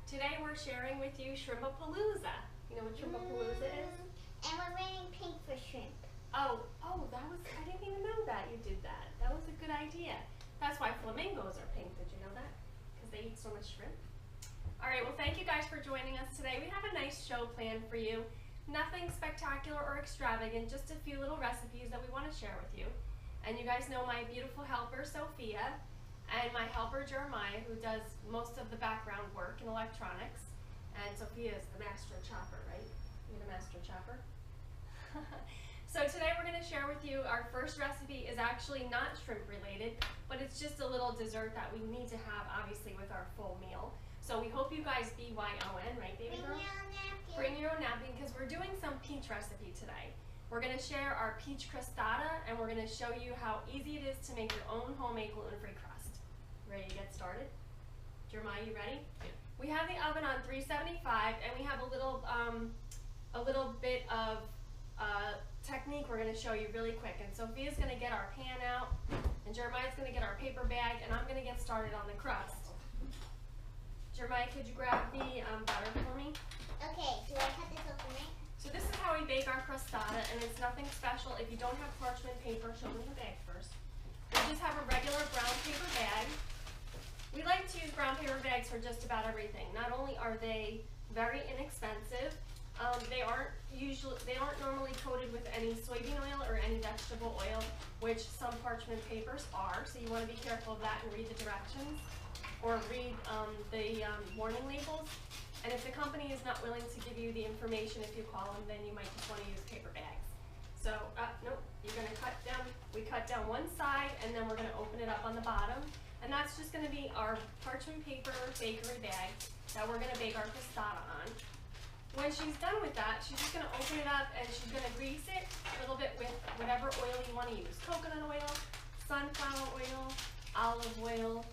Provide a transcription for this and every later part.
Today we're sharing with you Shrimpapalooza. You know what Shrimpapalooza is? And we're wearing pink for shrimp. Oh, I didn't even know that you did that. That was a good idea. That's why flamingos are pink. Did you know that? Because they eat so much shrimp. All right, well, thank you guys for joining us today. We have a nice show planned for you. Nothing spectacular or extravagant, just a few little recipes that we want to share with you. And you guys know my beautiful helper, Sophia, and my helper, Jeremiah, who does most of the background work in electronics. And Sophia is the master chopper, right? You're the master chopper? So today we're going to share with you our first recipe is actually not shrimp related, but it's just a little dessert that we need to have, obviously, with our full meal. So we hope you guys BYON, right, baby girl? Bring your own napkin. Bring your own napkin, because we're doing some peach recipe today. We're going to share our Peach Crostada, and we're going to show you how easy it is to make your own homemade gluten-free crust. Ready to get started? Jeremiah, you ready? Yeah. We have the oven on 375, and we have a little bit of technique we're going to show you really quick. And Sophia's going to get our pan out, and Jeremiah's going to get our paper bag, and I'm going to get started on the crust. Jeremiah, could you grab the butter for me? Okay, do I cut this open, right? So this is how we bake our crostada, and it's nothing special. If you don't have parchment paper, show me the bag first. We just have a regular brown paper bag. We like to use brown paper bags for just about everything. Not only are they very inexpensive, they aren't normally coated with any soybean oil or any vegetable oil, which some parchment papers are. So you want to be careful of that and read the directions, or read the warning labels. And if the company is not willing to give you the information, if you call them, then you might just want to use paper bags. So, nope, you're going to we cut down one side, and then we're going to open it up on the bottom. And that's just going to be our parchment paper bakery bag that we're going to bake our crostada on. When she's done with that, she's just going to open it up, and she's going to grease it a little bit with whatever oil you want to use. Coconut oil, sunflower oil, olive oil.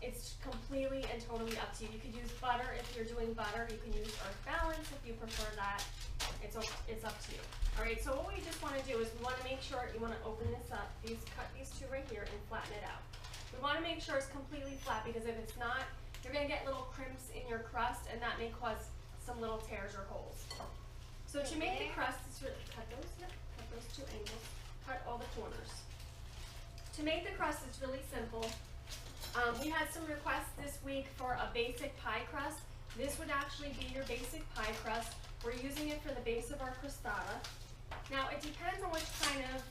It's completely and totally up to you. You could use butter if you're doing butter. You can use Earth Balance if you prefer that. It's up to you. All right, so what we just want to do is we want to make sure, you want to open this up, cut these two right here and flatten it out. We want to make sure it's completely flat, because if it's not, you're going to get little crimps in your crust, and that may cause some little tears or holes. So to make the crust, cut those two angles, cut all the corners. To make the crust, it's really simple. We had some requests this week for a basic pie crust. This would actually be your basic pie crust. We're using it for the base of our crostada. Now, it depends on which kind of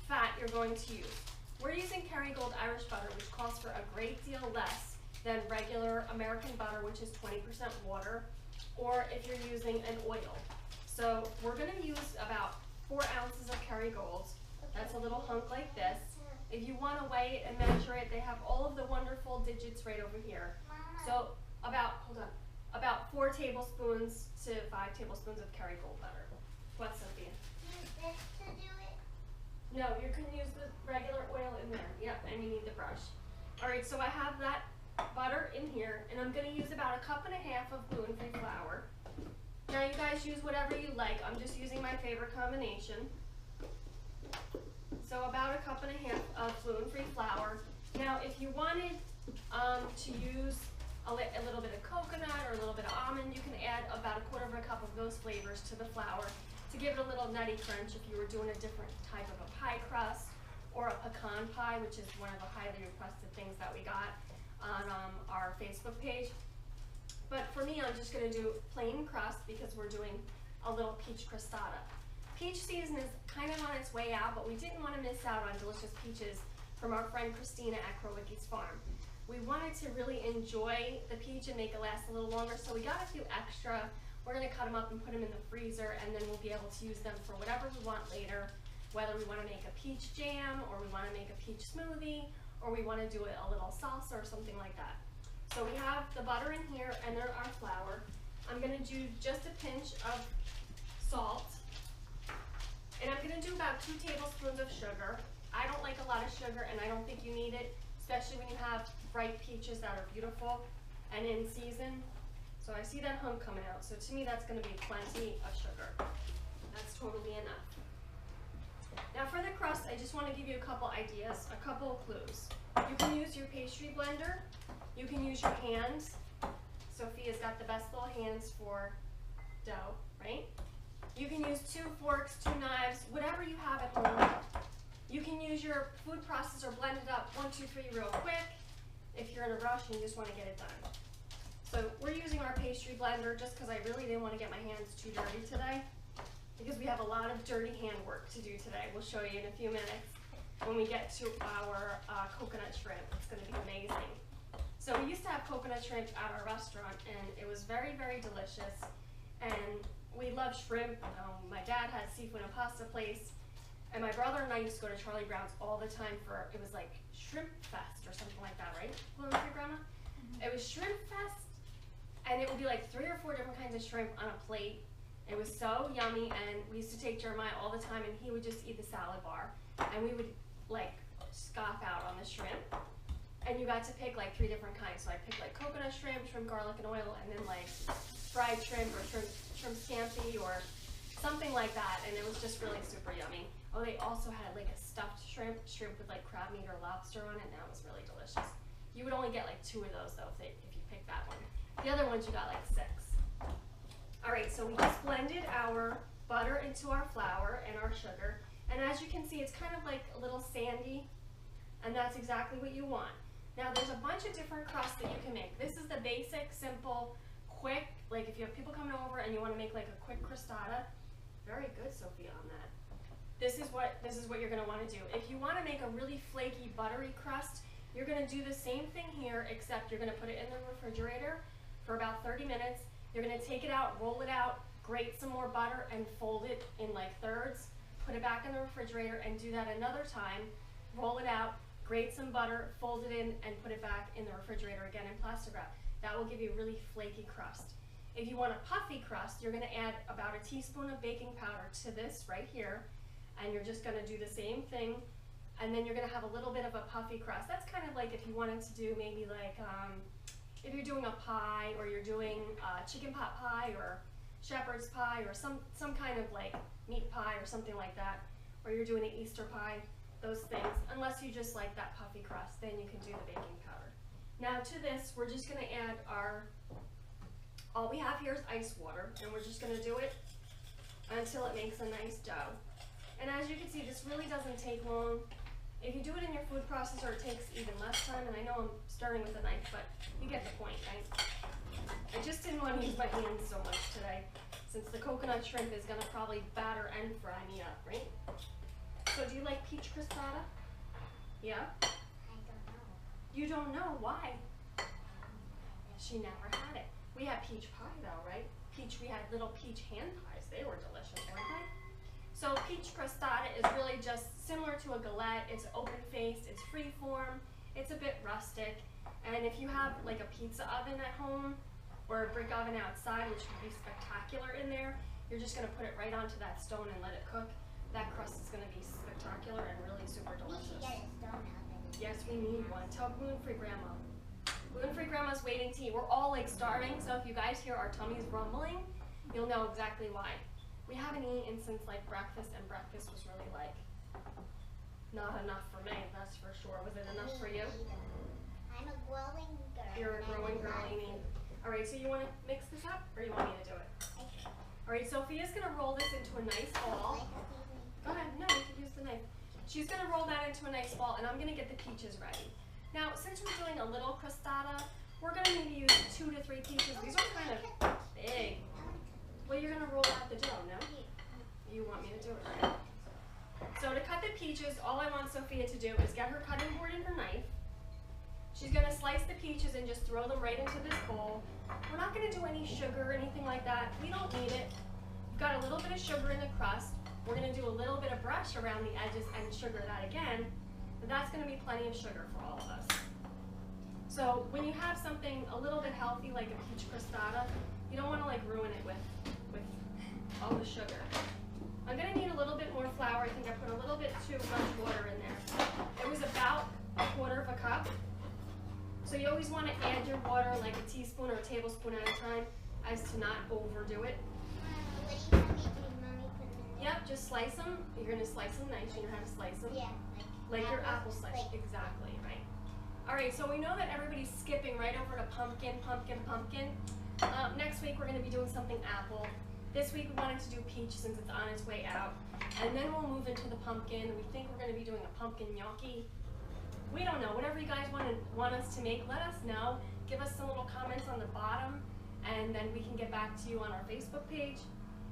fat you're going to use. We're using Kerrygold Irish butter, which calls for a great deal less than regular American butter, which is 20% water, or if you're using an oil. So we're going to use about 4 ounces of Kerrygold. That's a little hunk like this. If you want to weigh it and measure it, they have all of the wonderful digits right over here. So about 4 tablespoons to 5 tablespoons of Kerrygold butter. What, Sophia? Use this to do it? No, you can use the regular oil in there. Yep, and you need the brush. All right, so I have that butter in here, and I'm going to use about 1.5 cups of gluten-free flour. Now you guys use whatever you like. I'm just using my favorite combination. So about 1.5 cups of gluten-free flour. Now, if you wanted to use a little bit of coconut or a little bit of almond, you can add about 1/4 cup of those flavors to the flour to give it a little nutty crunch if you were doing a different type of a pie crust, or a pecan pie, which is one of the highly requested things that we got on our Facebook page. But for me, I'm just going to do plain crust because we're doing a little peach crostada. Peach season is kind of on its way out, but we didn't want to miss out on delicious peaches from our friend Christina at Crowicki's Farm. We wanted to really enjoy the peach and make it last a little longer, so we got a few extra. We're going to cut them up and put them in the freezer, and then we'll be able to use them for whatever we want later, whether we want to make a peach jam, or we want to make a peach smoothie, or we want to do a little salsa or something like that. So we have the butter in here, and there our flour. I'm going to do just a pinch of salt. And I'm going to do about 2 tablespoons of sugar. I don't like a lot of sugar, and I don't think you need it, especially when you have ripe peaches that are beautiful and in season. So I see that hunk coming out. So to me, that's going to be plenty of sugar. That's totally enough. Now for the crust, I just want to give you a couple ideas, a couple clues. You can use your pastry blender. You can use your hands. So Sophia's got the best little hands for dough, right? You can use 2 forks, 2 knives, whatever you have at home. You can use your food processor, blend it up 1, 2, 3 real quick if you're in a rush and you just want to get it done. So we're using our pastry blender just because I really didn't want to get my hands too dirty today, because we have a lot of dirty hand work to do today. We'll show you in a few minutes when we get to our coconut shrimp. It's going to be amazing. So we used to have coconut shrimp at our restaurant, and it was very, very delicious. And we love shrimp. My dad had a seafood and pasta place, and my brother and I used to go to Charlie Brown's all the time for, it was like Shrimp Fest or something like that, right? Grandma? Mm-hmm. It was Shrimp Fest, and it would be like 3 or 4 different kinds of shrimp on a plate. It was so yummy, and we used to take Jeremiah all the time, and he would just eat the salad bar, and we would like scoff out on the shrimp. And you got to pick like 3 different kinds. So I picked like coconut shrimp, shrimp garlic and oil, and then like fried shrimp or shrimp scampi or something like that, and it was just really super yummy. Oh, they also had like a stuffed shrimp with like crab meat or lobster on it, and that was really delicious. You would only get like 2 of those though if you picked that one. The other ones you got like 6. All right, so we just blended our butter into our flour and our sugar, and as you can see, it's kind of like a little sandy, and that's exactly what you want. Now there's a bunch of different crusts that you can make. This is the basic, simple, quick, like if you have people coming over and you want to make like a quick crostada. Very good, Sophia, on that. This is what you're going to want to do. If you want to make a really flaky, buttery crust, you're going to do the same thing here, except you're going to put it in the refrigerator for about 30 minutes. You're going to take it out, roll it out, grate some more butter, and fold it in like thirds. Put it back in the refrigerator and do that another time. Roll it out, grate some butter, fold it in, and put it back in the refrigerator again in plastic wrap. That will give you a really flaky crust. If you want a puffy crust, you're going to add about a teaspoon of baking powder to this right here, and you're just going to do the same thing, and then you're going to have a little bit of a puffy crust. That's kind of like if you wanted to do maybe like if you're doing a pie, or you're doing chicken pot pie or shepherd's pie, or some kind of like meat pie or something like that, or you're doing an Easter pie, those things. Unless you just like that puffy crust, then you can do the baking powder. Now to this, we're just going to add all we have here is ice water, and we're just going to do it until it makes a nice dough. And as you can see, this really doesn't take long. If you do it in your food processor, it takes even less time, and I know I'm starting with a knife, but you get the point, right? I just didn't want to use my hands so much today, since the coconut shrimp is going to probably batter and fry me up, right? So do you like peach crostada? Yeah? I don't know. You don't know? Why? She never had it. We had peach pie though, right? We had little peach hand pies. They were delicious, weren't they? So peach crostada is really just similar to a galette. It's open-faced, it's free-form, it's a bit rustic. And if you have like a pizza oven at home or a brick oven outside, which would be spectacular in there, you're just gonna put it right onto that stone and let it cook. That crust is gonna be spectacular and really super delicious. We should get a stone oven. Yes, we need one. Tell gluten-free grandma. Gluten-free grandma's waiting to eat. We're all like starving, so if you guys hear our tummies rumbling, you'll know exactly why. We haven't eaten since like breakfast, and breakfast was really like not enough for me, that's for sure. Was it enough for you? I'm a growing girl. You're a growing girl, Amy. All right, so you want to mix this up, or you want me to do it? All right, Sophia's gonna roll this into a nice ball. Go ahead, no, you can use the knife. She's gonna roll that into a nice ball, and I'm gonna get the peaches ready. Now, since we're doing a little crostada, we're gonna maybe use 2 to 3 peaches. These are kind of big. Well, you're gonna roll out the dough, no? You want me to do it, right? So to cut the peaches, all I want Sophia to do is get her cutting board and her knife. She's gonna slice the peaches and just throw them right into this bowl. We're not gonna do any sugar or anything like that. We don't need it. We've got a little bit of sugar in the crust. We're gonna do a little bit of brush around the edges and sugar that again. But that's gonna be plenty of sugar for all of us. So when you have something a little bit healthy like a peach crostada, you don't wanna like ruin it with all the sugar. I'm gonna need a little bit more flour. I think I put a little bit too much water in there. It was about 1/4 cup. So you always want to add your water like a teaspoon or a tablespoon at a time, as to not overdo it. What do you want me to do, Mommy? Put them in there? Yep, just slice them. You're gonna slice them nice. You know how to slice them? Yeah, Like your apple slice. like- Exactly, right. Alright, so we know that everybody's skipping right over to pumpkin. Next week we're going to be doing something apple. This week we wanted to do peach since it's on its way out. And then we'll move into the pumpkin. We think we're going to be doing a pumpkin gnocchi. We don't know. Whatever you guys want us to make, let us know. Give us some little comments on the bottom, and then we can get back to you on our Facebook page.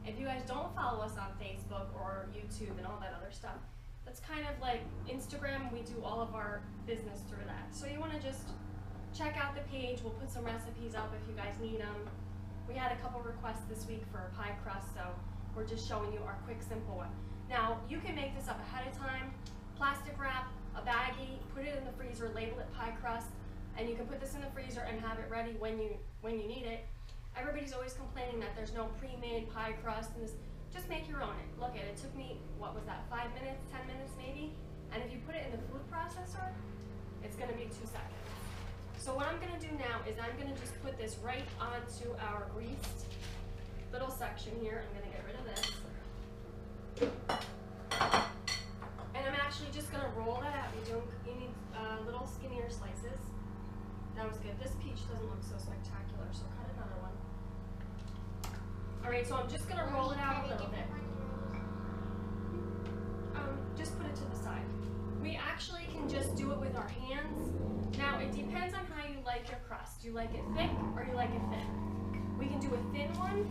If you guys don't follow us on Facebook or YouTube and all that other stuff, that's kind of like Instagram. We do all of our business through that. So you want to just check out the page. We'll put some recipes up if you guys need them. We had a couple requests this week for a pie crust, so we're just showing you our quick, simple one. Now, you can make this up ahead of time. Plastic wrap, a baggie, put it in the freezer, label it pie crust, and you can put this in the freezer and have it ready when you need it. Everybody's always complaining that there's no pre-made pie crust, and this, just make your own. Look at it, took me, what was that, 5 minutes, 10 minutes maybe? And if you put it in the food processor, it's gonna be 2 seconds. So what I'm gonna do now is I'm gonna just put this right onto our greased little section here. I'm gonna get rid of this. And I'm actually just gonna roll that out. You need little skinnier slices. That was good. This peach doesn't look so spectacular, so cut another one. Alright, so I'm just gonna roll it out a little bit. Just put it to the side. We actually can just do it with our hands. Now, it depends on how you like your crust. Do you like it thick or you like it thin? We can do a thin one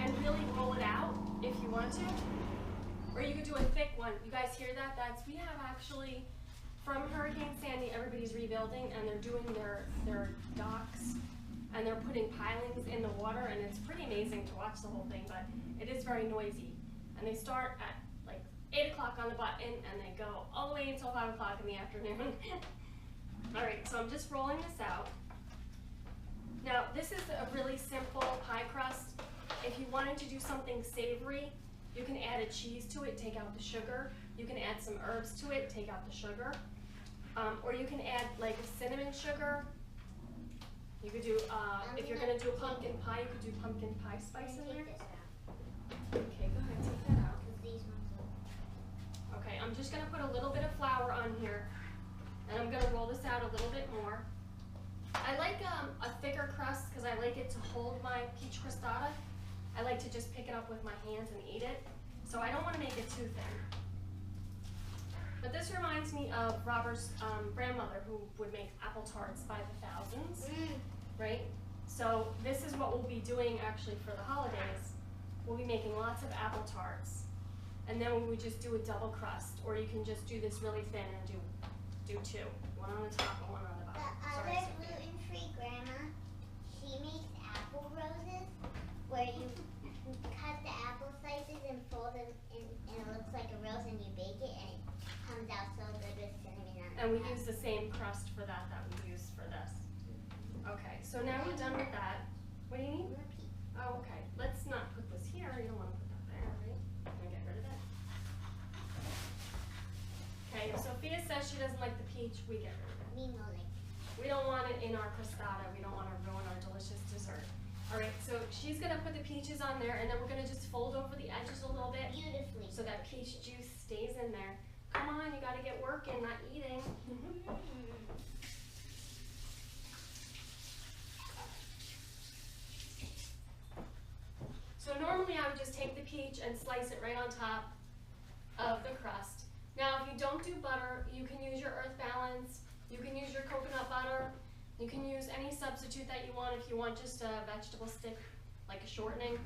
and really roll it out if you want to. Or you could do a thick one. You guys hear that? We have actually, from Hurricane Sandy, everybody's rebuilding and they're doing their docks and they're putting pilings in the water, and it's pretty amazing to watch the whole thing, but it is very noisy. And they start at like 8 o'clock on the button and they go all the way until 5 o'clock in the afternoon. Alright, so I'm just rolling this out. Now, this is a really simple pie crust. If you wanted to do something savory, you can add a cheese to it, take out the sugar. You can add some herbs to it, take out the sugar. Or you can add like a cinnamon sugar. You could do, if you're gonna do a pumpkin pie, you could do pumpkin pie spice in there. Okay, go ahead, take that out. Okay, I'm just gonna put a little bit of flour on here, and I'm gonna roll this out a little bit more. I like a thicker crust because I like it to hold my peach crostada. I like to just pick it up with my hands and eat it, so I don't want to make it too thin. But this reminds me of Robert's grandmother, who would make apple tarts by the thousands, right? So this is what we'll be doing actually for the holidays. We'll be making lots of apple tarts, and then we would just do a double crust, or you can just do this really thin and do two, one on the top and one on the bottom. The other gluten-free grandma, she makes apple roses, where you cut the apple slices and fold them in, and it looks like a rose, and you bake it, and it comes out so good with cinnamon on it. And we use the same crust for that we use for this. Okay, so now we're done with that. What do you need? Oh, okay. Let's not put this here. You don't want to put that there, right? I'm gonna get rid of it. Okay, if Sophia says she doesn't like the peach, we get rid of it. Me no like. We don't want it in our crostada. We don't want to ruin our delicious dessert. All right, so she's gonna put the peaches on there, and then we're gonna just fold over the edges a little bit, Beautifully. so that peach juice stays in there. Come on, you gotta get working, not eating. So normally I would just take the peach and slice it right on top of the crust. Now, if you don't do butter, you can use your Earth Balance, you can use your coconut butter, you can use any substitute that you want. If you want just a vegetable stick, like a shortening,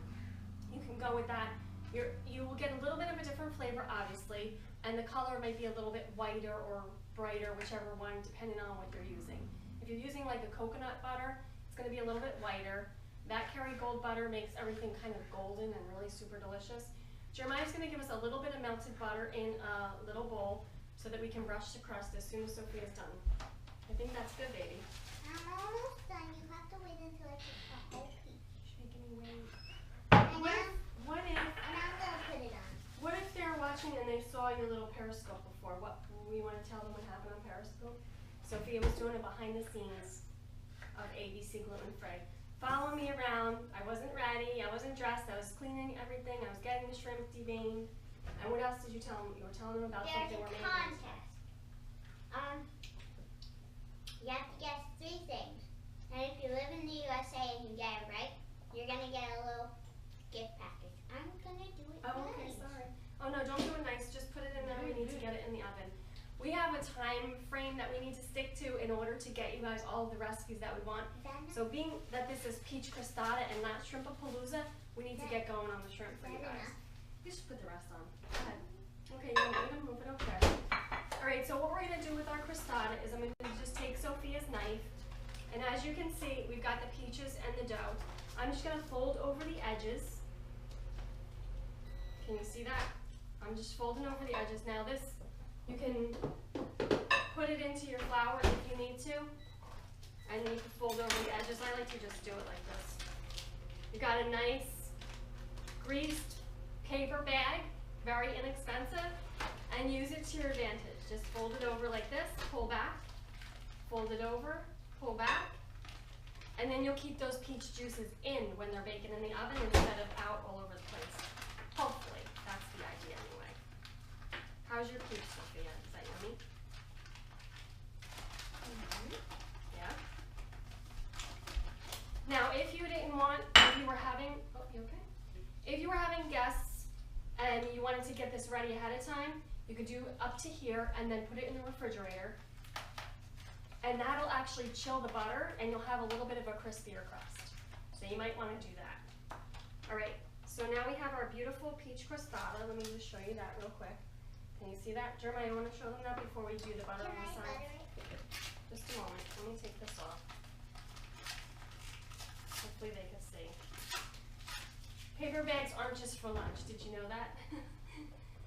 you can go with that. You will get a little bit of a different flavor, obviously, and the color might be a little bit whiter or brighter, whichever one, depending on what you're using. If you're using like a coconut butter, it's going to be a little bit whiter. That Kerrygold butter makes everything kind of golden and really super delicious. Jeremiah's going to give us a little bit of melted butter in a little bowl so that we can brush the crust as soon as Sophia's done. I think that's good, baby. I'm almost done. You have to wait until I put the whole peach. She's making me wait. And What I'm gonna put it on. What if they're watching and they saw your little Periscope before? What we want to tell them what happened on Periscope? Sophia was doing it behind the scenes of ABC Gluten Free. Follow me around. I wasn't ready. I wasn't dressed. I was cleaning everything. I was getting the shrimp deveined. And what else did you tell them? You were telling them about There's something a we're making. contest. You have to guess 3 things. And if you live in the USA and you get it right, you're gonna get a little gift package. I'm gonna do it Oh, nice. okay, sorry. Oh no, don't do it nice. Just put it in there. We need to get it in the oven. We have a time frame that we need to stick to in order to get you guys all of the recipes that we want. Is that enough? So being that this is Peach Crostada and not Shrimpapalooza, we need to get going on the shrimp for you guys. You should put the rest on. Go ahead. Okay, you're gonna move it over there. Alright, so what we're gonna do with our crostada is I'm gonna just take Sophia's knife, and as you can see, we've got the peaches and the dough. I'm just gonna fold over the edges. Can you see that? I'm just folding over the edges. Now this, you can put it into your flour if you need to, and then you can fold over the edges. I like to just do it like this. You got a nice greased paper bag, very inexpensive, and use it to your advantage. Just fold it over like this, pull back, fold it over, pull back, and then you'll keep those peach juices in when they're baking in the oven instead of out all over the place. Hopefully, that's the idea anyway. How's your peach, Sophia? Is that yummy? Yeah? Now, if you didn't want, if you were having, oh, you okay? If you were having guests and you wanted to get this ready ahead of time, you could do up to here and then put it in the refrigerator. And that'll actually chill the butter and you'll have a little bit of a crispier crust. So you might want to do that. All right, so now we have our beautiful peach crostada. Let me just show you that real quick. Can you see that? Jeremiah, you want to show them that before we do the butter on the side? Just a moment. Let me take this off. Hopefully they can see. Paper bags aren't just for lunch. Did you know that?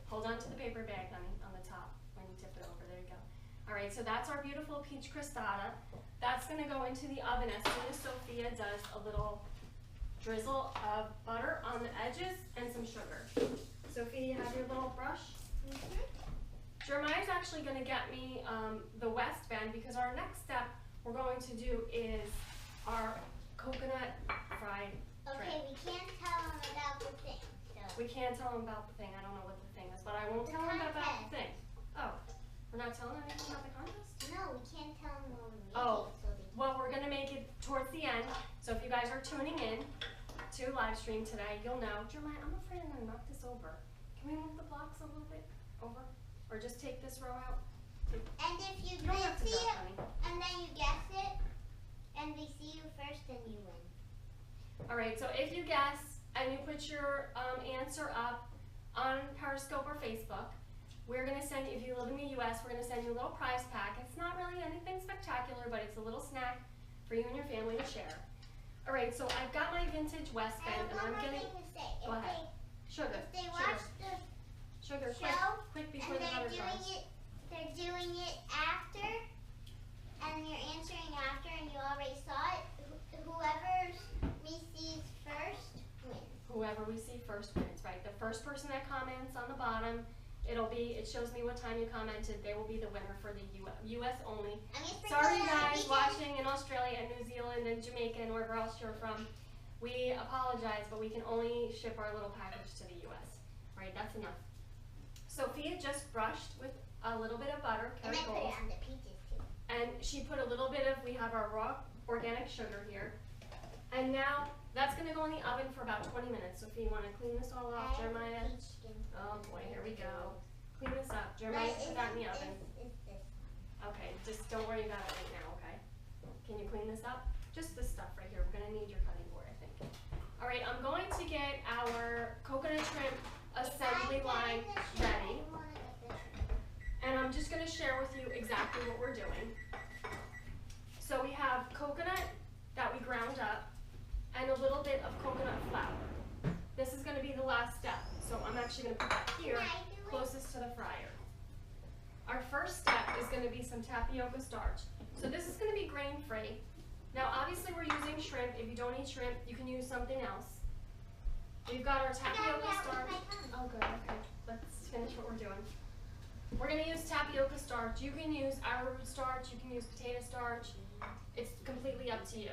Hold on to the paper bag, honey, on the top when you tip it over. There you go. All right, so that's our beautiful peach crostada. That's going to go into the oven as soon as Sophia does a little drizzle of butter on the edges and some sugar. Sophia, you have your little brush? Mm-hmm. Jeremiah's actually going to get me the West Bend because our next step we're going to do is our coconut fried Okay, we can't tell them about the thing. So. We can't tell them about the thing. I don't know what the thing is, but I won't tell them about the thing. Oh, we're not telling them anything about the contest? No, we can't tell them when we make Oh, it. So well, we're going to make it towards the end. So if you guys are tuning in to live stream today, you'll know. Jeremiah, I'm afraid I'm going to knock this over. Can we move the blocks a little bit over? Or just take this row out? and if you don't have to see duck, it, honey. and then you guess it, and we see you first, then you win. All right, so if you guess and you put your answer up on Periscope or Facebook, we're going to send you, if you live in the U.S., we're going to send you a little prize pack. It's not really anything spectacular, but it's a little snack for you and your family to share. All right, so I've got my vintage West Bend, and I'm going to... Go ahead. Sugar. If they watch the Sugar, show, quick before the butter dries. they're doing it after, and you're answering after, and you already saw it. Whoever we see first wins. Whoever we see first wins, right? The first person that comments on the bottom, it shows me what time you commented. They will be the winner for the U.S. only. Sorry, you guys watching in Australia and New Zealand and Jamaica and wherever else you're from. We apologize, but we can only ship our little package to the U.S. Right? That's enough. Sophia just brushed with a little bit of butter, And I put it on the peaches too. and she put a little bit of, we have our raw organic sugar here. And now that's going to go in the oven for about 20 minutes. Sophia, you want to clean this all off, Jeremiah? Oh boy, here we go. Clean this up. Jeremiah, put that in the oven. Okay, just don't worry about it right now, okay? Can you clean this up? Just this stuff right here. We're going to need your cutting board, I think. All right, I'm going to get our coconut shrimp assembly line ready. And I'm just going to share with you exactly what we're doing. So we have coconut that we ground up and a little bit of coconut flour. This is going to be the last step. So I'm actually going to put that here, closest to the fryer. Our first step is going to be some tapioca starch. So this is going to be grain-free. Now obviously we're using shrimp. If you don't eat shrimp, you can use something else. We've got our tapioca starch. Oh good, okay. Let's finish what we're doing. We're going to use tapioca starch. You can use arrowroot starch. You can use potato starch. It's completely up to you.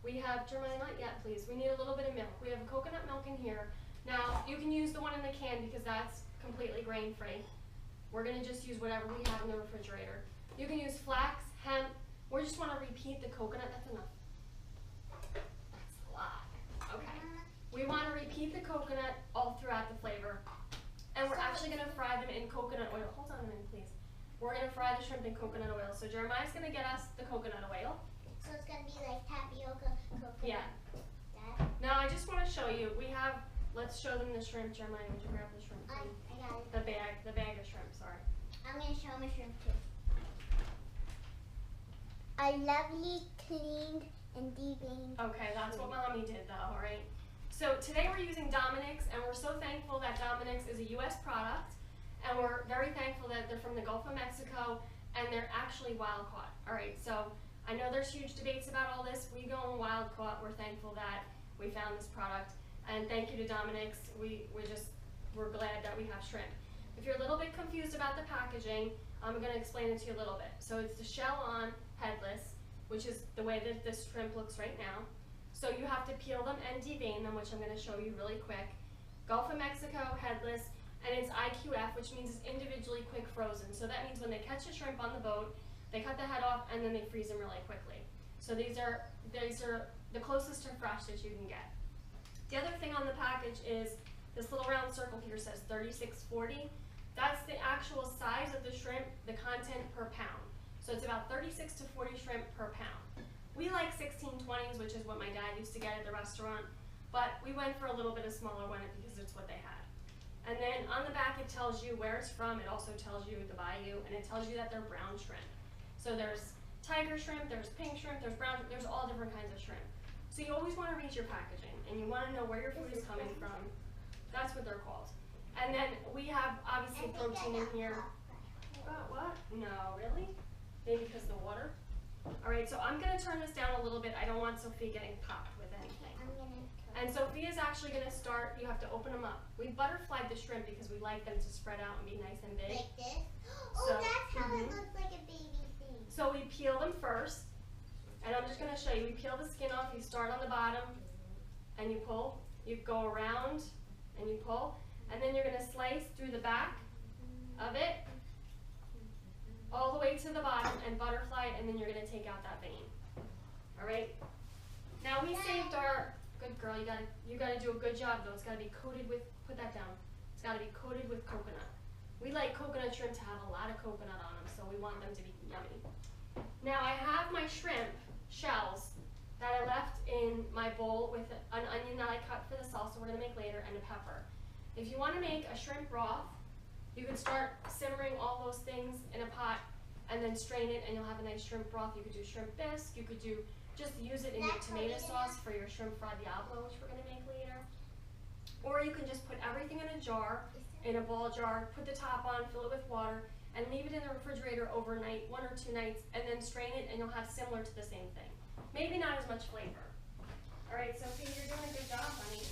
We have, Jeremiah, not yet, please. We need a little bit of milk. We have coconut milk in here. Now, you can use the one in the can because that's completely grain-free. We're going to just use whatever we have in the refrigerator. You can use flax, hemp, We just want to repeat the coconut. That's enough. That's a lot. Okay. We want to repeat the coconut all throughout the flavor. And we're actually going to fry them in coconut oil. Hold on a minute, please. We're going to fry the shrimp in coconut oil. So Jeremiah's going to get us the coconut oil. So it's going to be like tapioca coconut. Yeah. That? Now I just want to show you. We have, let's show them the shrimp. Jeremiah, would you grab the shrimp? I got it. The bag of shrimp, sorry. I'm going to show my shrimp too. A lovely, cleaned, and deveined. Okay, that's what Mommy did though, alright? So today we're using Dominic's, and we're so thankful that Dominic's is a U.S. product, and we're very thankful that they're from the Gulf of Mexico, and they're actually wild caught. Alright, so I know there's huge debates about all this. We go in wild caught. We're thankful that we found this product, and thank you to Dominic's. We're glad that we have shrimp. If you're a little bit confused about the packaging, I'm going to explain it to you a little bit. So it's the shell on, headless, which is the way that this shrimp looks right now. So you have to peel them and devein them, which I'm going to show you really quick. Gulf of Mexico, headless, and it's IQF, which means it's individually quick frozen. So that means when they catch a shrimp on the boat, they cut the head off and then they freeze them really quickly. So these are the closest to fresh that you can get. The other thing on the package is this little round circle here says 3640. That's the actual size of the shrimp, the content per pound. So it's about 36 to 40 shrimp per pound. We like 1620s, which is what my dad used to get at the restaurant, but we went for a little bit of smaller one because it's what they had. And then on the back it tells you where it's from. It also tells you the bayou, and it tells you that they're brown shrimp. So there's tiger shrimp, there's pink shrimp, there's brown shrimp, there's all different kinds of shrimp. So you always want to read your packaging, and you want to know where your food is coming from. That's what they're called. And then we have obviously protein in here. What? No, really? Maybe because of the water? Alright, so I'm going to turn this down a little bit. I don't want Sophia getting popped with anything. And Sophia's actually going to start, you have to open them up. We butterflied the shrimp because we like them to spread out and be nice and big. Like this? Oh, So, that's how it looks like a baby thing. So we peel them first. And I'm just going to show you. We peel the skin off. You start on the bottom and you pull. You go around and you pull. And then you're going to slice through the back of it all the way to the bottom and butterfly it, and then you're going to take out that vein. Alright? Now we saved our, good girl, you gotta do a good job though. It's got to be coated with, put that down. It's got to be coated with coconut. We like coconut shrimp to have a lot of coconut on them, so we want them to be yummy. Now I have my shrimp shells that I left in my bowl with an onion that I cut for the salsa we're going to make later, and a pepper. If you want to make a shrimp broth, you can start simmering all those things in a pot and then strain it, and you'll have a nice shrimp broth. You could do shrimp bisque. You could just use it in your tomato sauce for your shrimp fried Diablo, which we're going to make later. Or you can just put everything in a jar, in a ball jar, put the top on, fill it with water, and leave it in the refrigerator overnight, 1 or 2 nights, and then strain it, and you'll have similar to the same thing. Maybe not as much flavor. All right, Sophie, you're doing a good job, honey.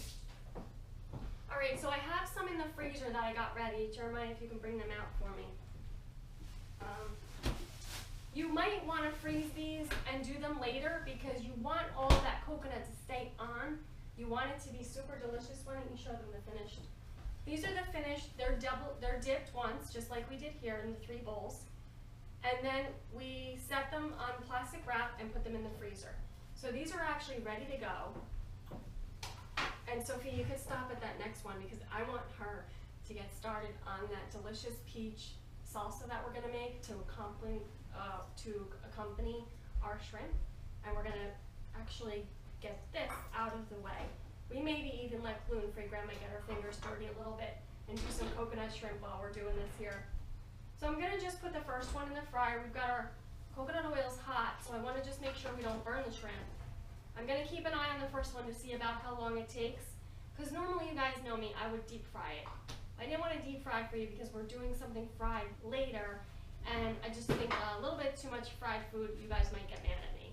Alright, so I have some in the freezer that I got ready. Jeremiah, if you can bring them out for me. You might want to freeze these and do them later because you want all of that coconut to stay on. You want it to be super delicious. Why don't you show them the finished? These are the finished. They're dipped once, just like we did here in the 3 bowls. And then we set them on plastic wrap and put them in the freezer. So these are actually ready to go. And Sophie, you could stop at that next one because I want her to get started on that delicious peach salsa that we're going to make to accompany our shrimp. And we're going to actually get this out of the way. We maybe even let gluten-free grandma get her fingers dirty a little bit and do some coconut shrimp while we're doing this here. So I'm going to just put the first one in the fryer. We've got our coconut oils hot, so I want to just make sure we don't burn the shrimp. I'm going to keep an eye on the first one to see about how long it takes, because normally you guys know me, I would deep fry it. I didn't want to deep fry for you because we're doing something fried later, and I just think a little bit too much fried food, you guys might get mad at me.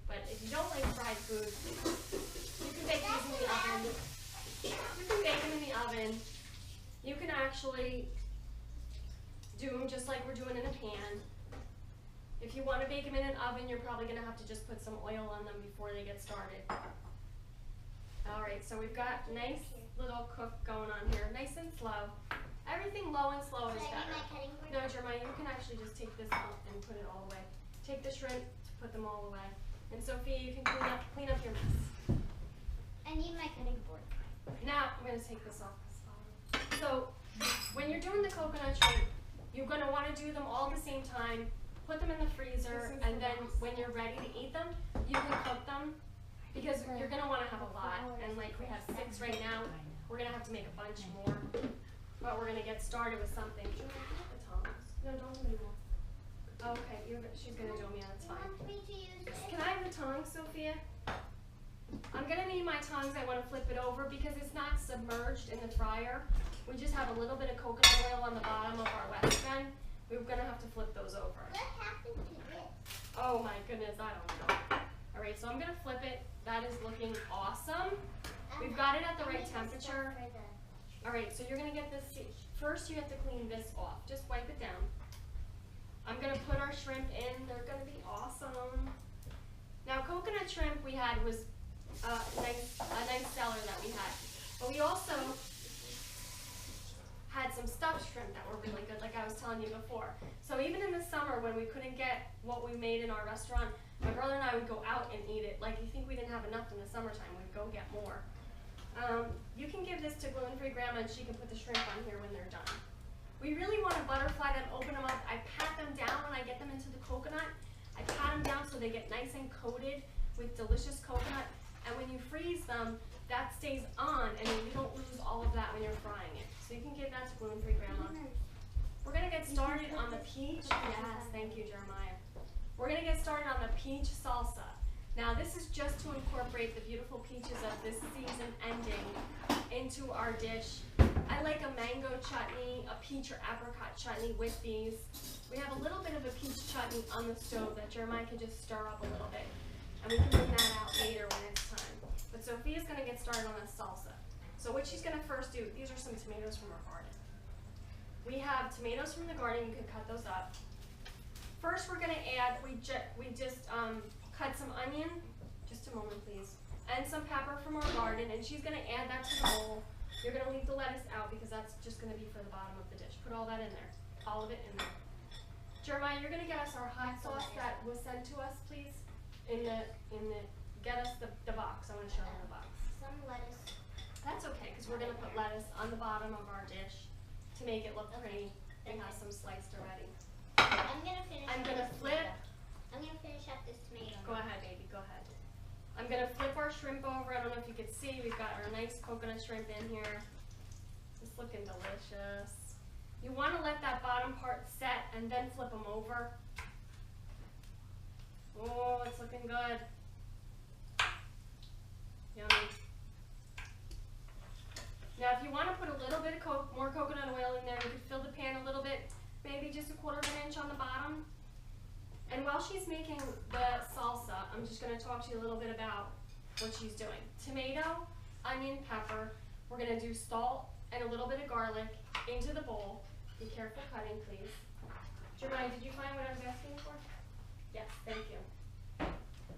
But if you don't like fried food, you can bake these in the oven. You can bake them in the oven. You can actually do them just like we're doing in a pan. If you want to bake them in an oven, you're probably going to have to just put some oil on them before they get started. Alright, so we've got nice little cook going on here, nice and slow. Everything low and slow is better. No, Jeremiah, you can actually just take this out and put it all away. Take the shrimp, put them all away. And Sophia, you can clean up your mess. I need my cutting board. Now, I'm going to take this off. So, when you're doing the coconut shrimp, you're going to want to do them all at the same time, put them in the freezer, and then when you're ready to eat them, you can cook them, because you're going to want to have a lot. And like we have 6 right now, we're going to have to make a bunch more. But we're going to get started with something. Do you want the tongs? No, don't have any more. Okay, she's going to do them, yeah, that's fine. Can I have the tongs, Sophia? I'm going to need my tongs. I want to flip it over because it's not submerged in the fryer. We just have a little bit of coconut oil on the bottom of our West Bend. We're going to have to flip those over. What happened to this? Oh my goodness, I don't know. Alright, so I'm going to flip it. That is looking awesome. We've got it at the right temperature. Alright, so you're going to get this. First you have to clean this off. Just wipe it down. I'm going to put our shrimp in. They're going to be awesome. Now coconut shrimp we had was a nice seller that we had. But we also had some stuffed shrimp that were really good, like I was telling you before. So even in the summer when we couldn't get what we made in our restaurant, my brother and I would go out and eat it. Like you think we didn't have enough in the summertime, we'd go get more. You can give this to gluten-free grandma and she can put the shrimp on here when they're done. We really want to butterfly them, open them up. I pat them down when I get them into the coconut. I pat them down so they get nice and coated with delicious coconut. And when you freeze them, that stays on and you don't lose all of that when you're frying it. So you can give that to gluten-free grandma. We're going to get started on the peach. Yes, thank you, Jeremiah. We're going to get started on the peach salsa. Now this is just to incorporate the beautiful peaches of this season ending into our dish. I like a mango chutney, a peach or apricot chutney with these. We have a little bit of a peach chutney on the stove that Jeremiah can just stir up a little bit. And we can bring that out later when it's time. But Sophia's going to get started on the salsa. So what she's going to first do, these are some tomatoes from our garden. We have tomatoes from the garden, you can cut those up. First we're going to add, we just cut some onion, just a moment please, and some pepper from our garden, and she's going to add that to the bowl. You're going to leave the lettuce out because that's just going to be for the bottom of the dish. Put all that in there, all of it in there. Jeremiah, you're going to get us our hot sauce that was sent to us, please. Get us the box. I want to show you the box. Some lettuce. That's okay, because we're going to put lettuce on the bottom of our dish to make it look pretty. We have some sliced already. I'm going to finish up this tomato. Go ahead, baby. Go ahead. I'm going to flip our shrimp over. I don't know if you can see. We've got our nice coconut shrimp in here. It's looking delicious. You want to let that bottom part set and then flip them over. Oh, it's looking good. Yummy. Now, if you want to put a little bit of more coconut oil in there, you could fill the pan a little bit, maybe just 1/4 inch on the bottom. And while she's making the salsa, I'm just going to talk to you a little bit about what she's doing. Tomato, onion, pepper. We're going to do salt and a little bit of garlic into the bowl. Be careful cutting, please. Jeremiah, did you find what I was asking for? Yes, thank you.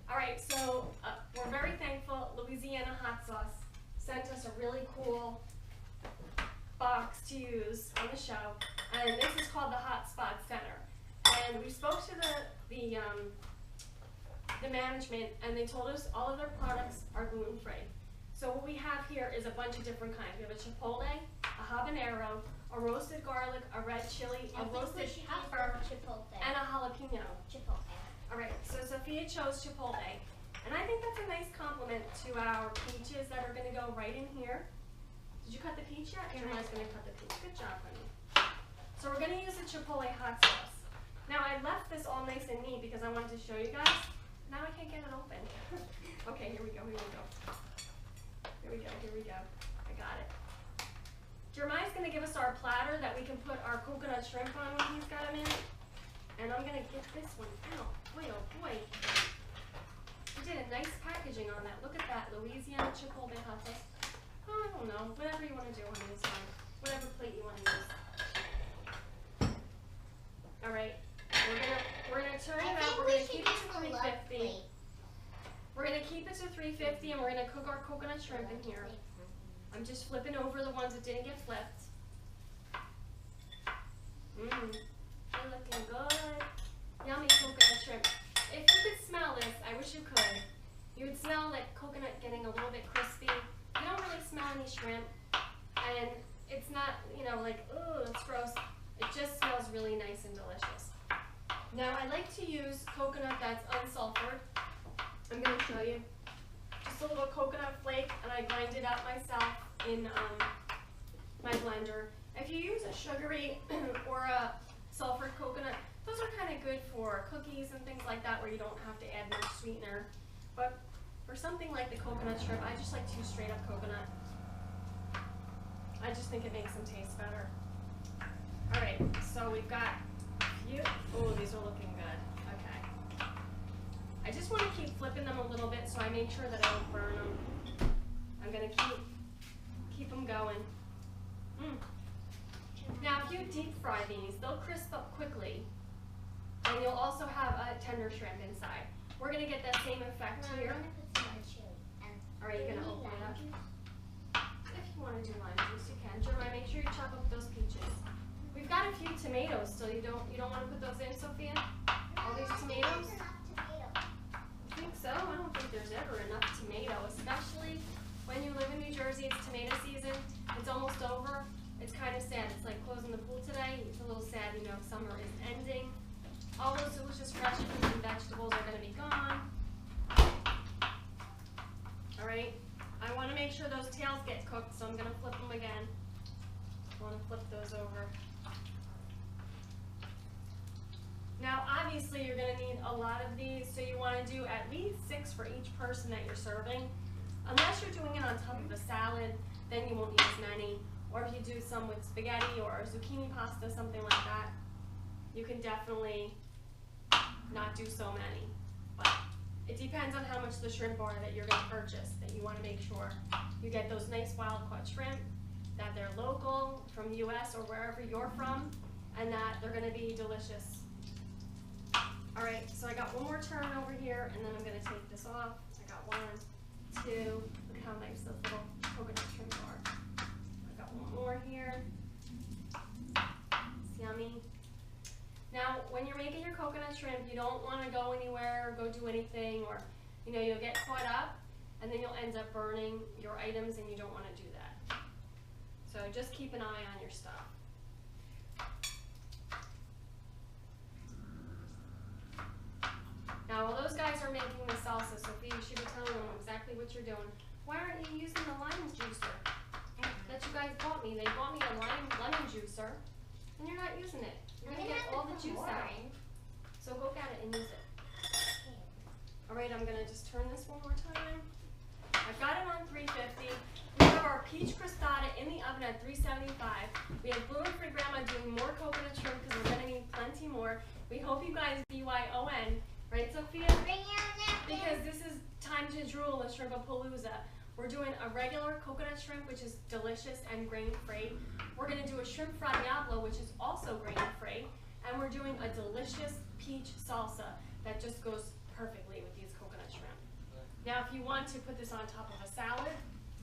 All right, so we're very thankful. Louisiana Hot Sauce sent us a really cool box to use on the show, and this is called the Hot Spot Center. And we spoke to the management, and they told us all of their products are gluten-free. So what we have here is a bunch of different kinds. We have a chipotle, a habanero, a roasted garlic, a red chili, a roasted pepper, and a jalapeno. Chipotle. All right, so Sophia chose chipotle, and I think that's a nice compliment to our peaches that are going to go right in here. Did you cut the peach yet? Jeremiah's going to cut the peach. Good job, honey. So we're going to use the chipotle hot sauce. Now I left this all nice and neat because I wanted to show you guys. Now I can't get it open. Okay, here we go. Here we go. Here we go. Here we go. I got it. Jeremiah's going to give us our platter that we can put our coconut shrimp on when he's got them in. And I'm going to get this one out. Boy, oh boy. We did a nice packaging on that. Look at that. Louisiana chipotle hot sauce. Oh, I don't know. Whatever you want to do on this one. Whatever plate you want to use. All right. We're gonna turn it out. We're gonna keep it to 350. We're gonna keep it to 350, and we're gonna cook our coconut shrimp in here. I'm just flipping over the ones that didn't get flipped. They're looking good. Yummy coconut shrimp. If you could smell this, I wish you could. You would smell like coconut getting a little bit crispy. You don't really smell any shrimp, and it's not, you know, like, ooh, it's gross. It just smells really nice and delicious. Now, I like to use coconut that's unsulfured. I'm going to show you. Just a little coconut flake, and I grind it up myself in my blender. If you use a sugary or a sulfured coconut, those are kind of good for cookies and things like that where you don't have to add much sweetener. But for something like the coconut shrimp, I just like to use straight up coconut. I just think it makes them taste better. All right, so we've got a few. Oh, these are looking good. Okay. I just want to keep flipping them a little bit so I make sure that I don't burn them. I'm gonna keep them going. Now, if you deep fry these, they'll crisp up quickly, and you'll also have a tender shrimp inside. We're gonna get that same effect here. I'm gonna put some more chili. All right, you're gonna open it up. If you want to do lime juice, you can. Jeremiah, make sure you chop up those peaches. We've got a few tomatoes still. You don't want to put those in, Sophia? All these tomatoes? I think so. I don't think there's ever enough tomato, especially when you live in New Jersey. It's tomato season. It's almost over. It's kind of sad. It's like closing the pool today. It's a little sad, you know, summer is ending. All those delicious fresh fruits and vegetables are going to be gone. All right. I want to make sure those tails get cooked, so I'm going to flip them again. I want to flip those over. Now, obviously, you're going to need a lot of these, so you want to do at least 6 for each person that you're serving. Unless you're doing it on top of a salad, then you won't need as many. Or if you do some with spaghetti or zucchini pasta, something like that, you can definitely not do so many. But it depends on how much the shrimp are that you're going to purchase, that you want to make sure you get those nice wild-caught shrimp, that they're local from the U.S. or wherever you're from, and that they're going to be delicious. All right, so I got one more turn over here, and then I'm going to take this off. I got 1, 2, look how nice those little coconut shrimp are. I got one more here. It's yummy. Now, when you're making your coconut shrimp, you don't want to go anywhere or go do anything, or, you know, you'll get caught up, and then you'll end up burning your items, and you don't want to do that. So just keep an eye on your stuff. Now, while those guys are making the salsa, Sophia, you should be telling them exactly what you're doing. Why aren't you using the lime juicer that you guys bought me? They bought me a lemon juicer, and you're not using it. You're going to get all the juice out. So go get it and use it. All right, I'm going to just turn this one more time. I've got it on 350. We have our Peach Crostada in the oven at 375. We have gluten-free grandma doing more coconut shrimp because we're going to need plenty more. We hope you guys BYON. Right, Sophia? Bring your napkin. Because this is time to drool, a Shrimpapalooza. We're doing a regular coconut shrimp, which is delicious and grain-free. We're going to do a shrimp fried Diablo, which is also grain-free. And we're doing a delicious peach salsa that just goes perfectly with these coconut shrimp. Now, if you want to put this on top of a salad,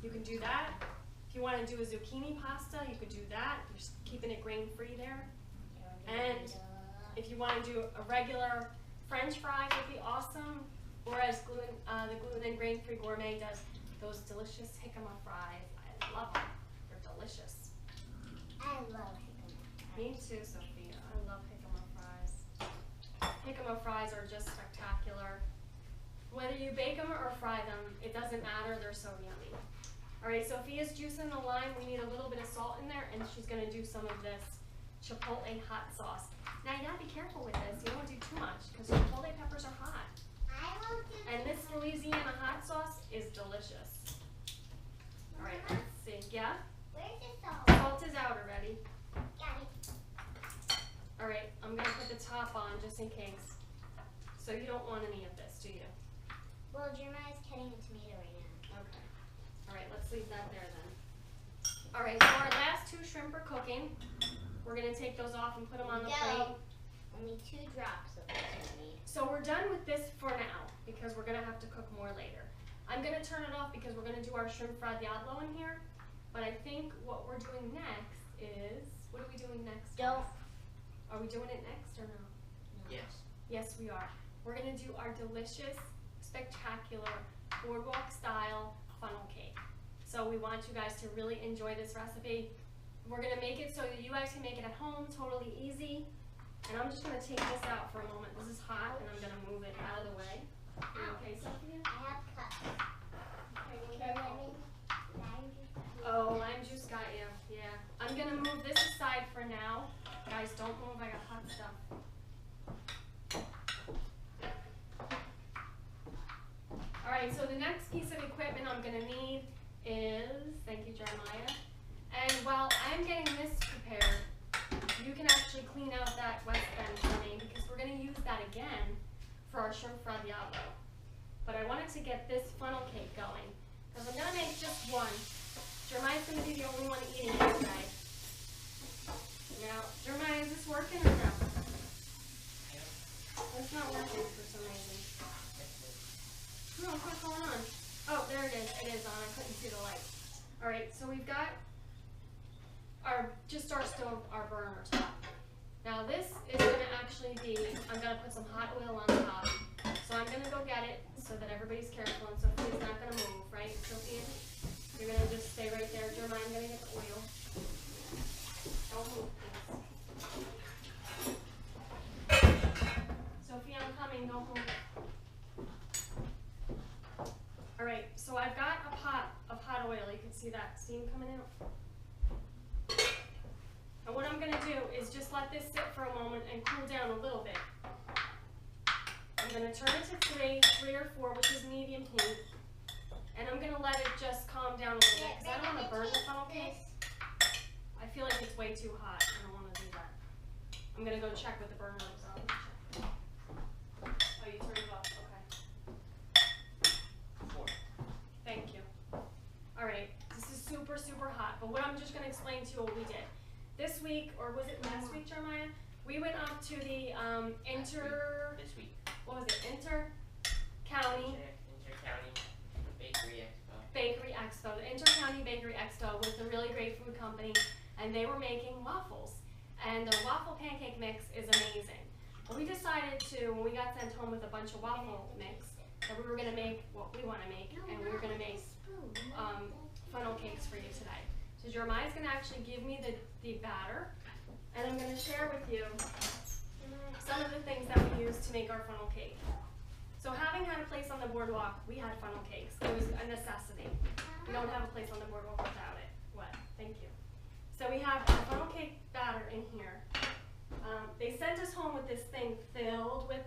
you can do that. If you want to do a zucchini pasta, you could do that. You're just keeping it grain-free there. And if you want to do a regular French fries would be awesome, whereas the gluten and grain-free gourmet does those delicious jicama fries. I love them. They're delicious. I love jicama fries. Me too, Sophia. I love jicama fries. Jicama fries are just spectacular. Whether you bake them or fry them, it doesn't matter. They're so yummy. All right, Sophia's juicing the lime. We need a little bit of salt in there, and she's going to do some of this chipotle hot sauce. Now you gotta be careful with this. You don't want to do too much because chipotle peppers are hot. I won't do And this Louisiana hot sauce is delicious. All right, let's see. Yeah? Where's the salt? Salt is out already. Got it. All right, I'm gonna put the top on just in case. So you don't want any of this, do you? Well, Jeremiah's cutting a tomato right now. Okay. All right, let's leave that there then. All right, so our last 2 shrimp are cooking. We're going to take those off and put them on the plate. Only 2 drops of this we need. So we're done with this for now because we're going to have to cook more later. I'm going to turn it off because we're going to do our shrimp fried Diablo in here. But I think what we're doing next is, what are we doing next? Don't. Are we doing it next or no? Yes. Yes, we are. we're gonna do our delicious, spectacular, boardwalk style funnel cake. So we want you guys to really enjoy this recipe. We're gonna make it so that you guys can make it at home, totally easy. And I'm just gonna take this out for a moment. This is hot, and I'm gonna move it out of the way. Are you okay, Sophia? I have cups. Oh, lime juice got you. Yeah. I'm gonna move this aside for now. Guys, don't move. I got hot stuff. All right. So the next piece of equipment I'm gonna need is, thank you, Jeremiah. And while I'm getting this prepared, you can actually clean out that West Bend for me because we're going to use that again for our shrimp fra Diablo. But I wanted to get this funnel cake going because I'm going to make just one. Jeremiah's going to be the only one eating it today. Now, Jeremiah, is this working or no? It's not working for some reason. No, what's going on? Oh, there it is. It is on. I couldn't see the light. All right, so we've got just our stove, our burner top. Now this is going to actually be, I'm going to put some hot oil on top. So I'm going to go get it so that everybody's careful and Sophia's not going to move, right, Sophia? You're going to just stay right there. Jeremiah, I'm going to get the oil. Don't move, please. Sophia, I'm coming. Don't move. All right, so I've got a pot of hot oil. You can see that steam coming out. And what I'm going to do is just let this sit for a moment and cool down a little bit. I'm going to turn it to 3 or 4, which is medium heat. And I'm going to let it just calm down a little bit because I don't want to burn the funnel cake. I feel like it's way too hot. I don't want to do that. I'm going to go check with the burner is on. Oh, you turned it off. Okay. 4. Thank you. All right. This is super, super hot. But what I'm just going to explain to you what we did. This week, or was it last week, Jeremiah? We went up to the This week. What was it? Inter-County Bakery Expo. Bakery Expo. The Inter-County Bakery Expo was a really great food company, and they were making waffles. And their waffle pancake mix is amazing. But we decided to, when we got sent home with a bunch of waffle mix, that we were going to make what we want to make, and we were going to make funnel cakes for you today. So Jeremiah's going to actually give me the batter, and I'm going to share with you some of the things that we use to make our funnel cake. So having had a place on the boardwalk, we had funnel cakes. It was a necessity. We don't have a place on the boardwalk without it. What? Thank you. So we have our funnel cake batter in here. They sent us home with this thing filled with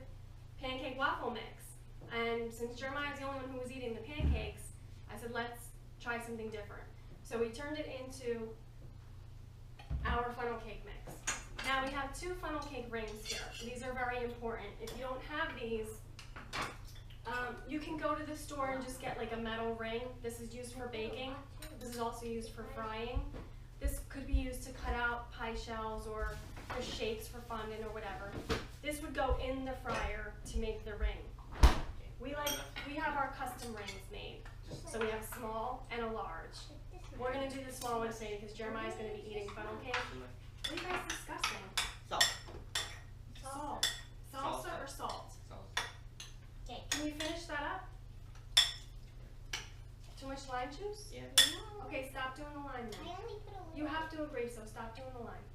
pancake waffle mix. And since Jeremiah's the only one who was eating the pancakes, I said, let's try something different. So we turned it into our funnel cake mix. Now we have 2 funnel cake rings here. These are very important. If you don't have these, you can go to the store and just get like a metal ring. This is used for baking. This is also used for frying. This could be used to cut out pie shells or for shapes for fondant or whatever. This would go in the fryer to make the ring. We have our custom rings made. So we have a small and a large. We're going to do the small one today because Jeremiah's going to be eating funnel cake. What are you guys discussing? Salt. Salt. Salsa or salt? Salt. Okay. Can you finish that up? Too much lime juice? Yeah. Okay, stop doing the lime I now. only put a little. You have to agree, so stop doing the lime.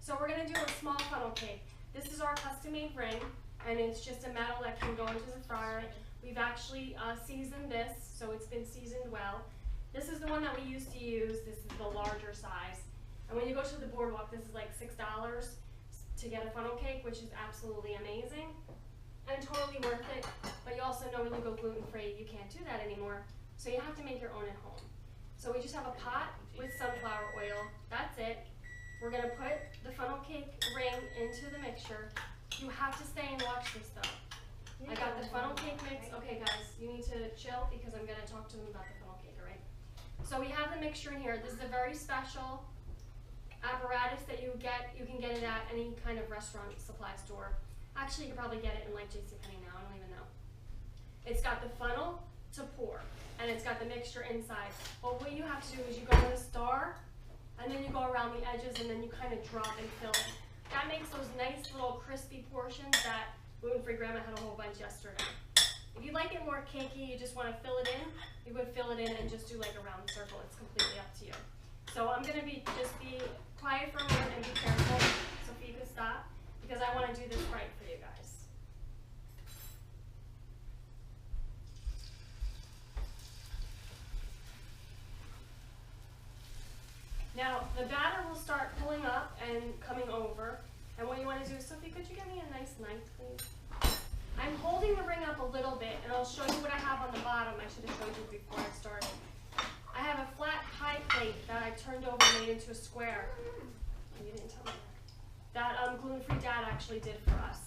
So we're going to do a small funnel cake. This is our custom-made ring, and it's just a metal that can go into the fryer. We've actually seasoned this, so it's been seasoned well. This is the one that we used to use. This is the larger size. And when you go to the boardwalk, this is like $6 to get a funnel cake, which is absolutely amazing and totally worth it. But you also know when you go gluten-free, you can't do that anymore. So you have to make your own at home. So we just have a pot with sunflower oil. That's it. We're going to put the funnel cake ring into the mixture. You have to stay and watch this though. I got the funnel cake mix. Okay guys, you need to chill because I'm going to talk to them about the funnel cake, all right? So we have the mixture in here. This is a very special apparatus that you can get it at any kind of restaurant supply store. Actually, you can probably get it in like JCPenney now, I don't even know. It's got the funnel to pour, and it's got the mixture inside. But what you have to do is you go in a star, and then you go around the edges, and then you kind of drop and fill it. That makes those nice little crispy portions that Gluten-free grandma had a whole bunch yesterday. If you like it more cakey, you just want to fill it in, you would fill it in and just do like a round circle. It's completely up to you. So I'm going to just be quiet for a moment and be careful. Sophia could stop because I want to do this right for you guys. Now, the batter will start pulling up and coming over. And what you want to do is, Sophie, could you get me a nice knife, please? I'm holding the ring up a little bit, and I'll show you what I have on the bottom. I should have showed you before I started. I have a flat pie plate that I turned over and made into a square. You didn't tell me that. That gluten-free dad actually did for us.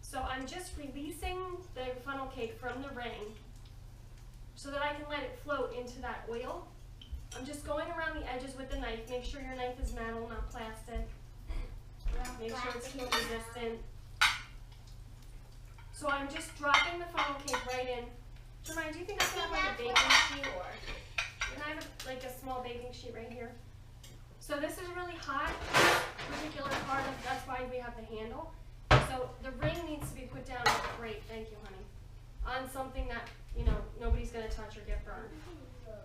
So I'm just releasing the funnel cake from the ring so that I can let it float into that oil. I'm just going around the edges with the knife. Make sure your knife is metal, not plastic. Make sure it's heat resistant. So I'm just dropping the funnel cake right in. Jeremiah, do you think I can have like a baking sheet? Can I have like a small baking sheet right here? So this is really hot, particular part of, that's why we have the handle. So the ring needs to be put down, great, thank you honey, on something that, you know, nobody's gonna touch or get burned.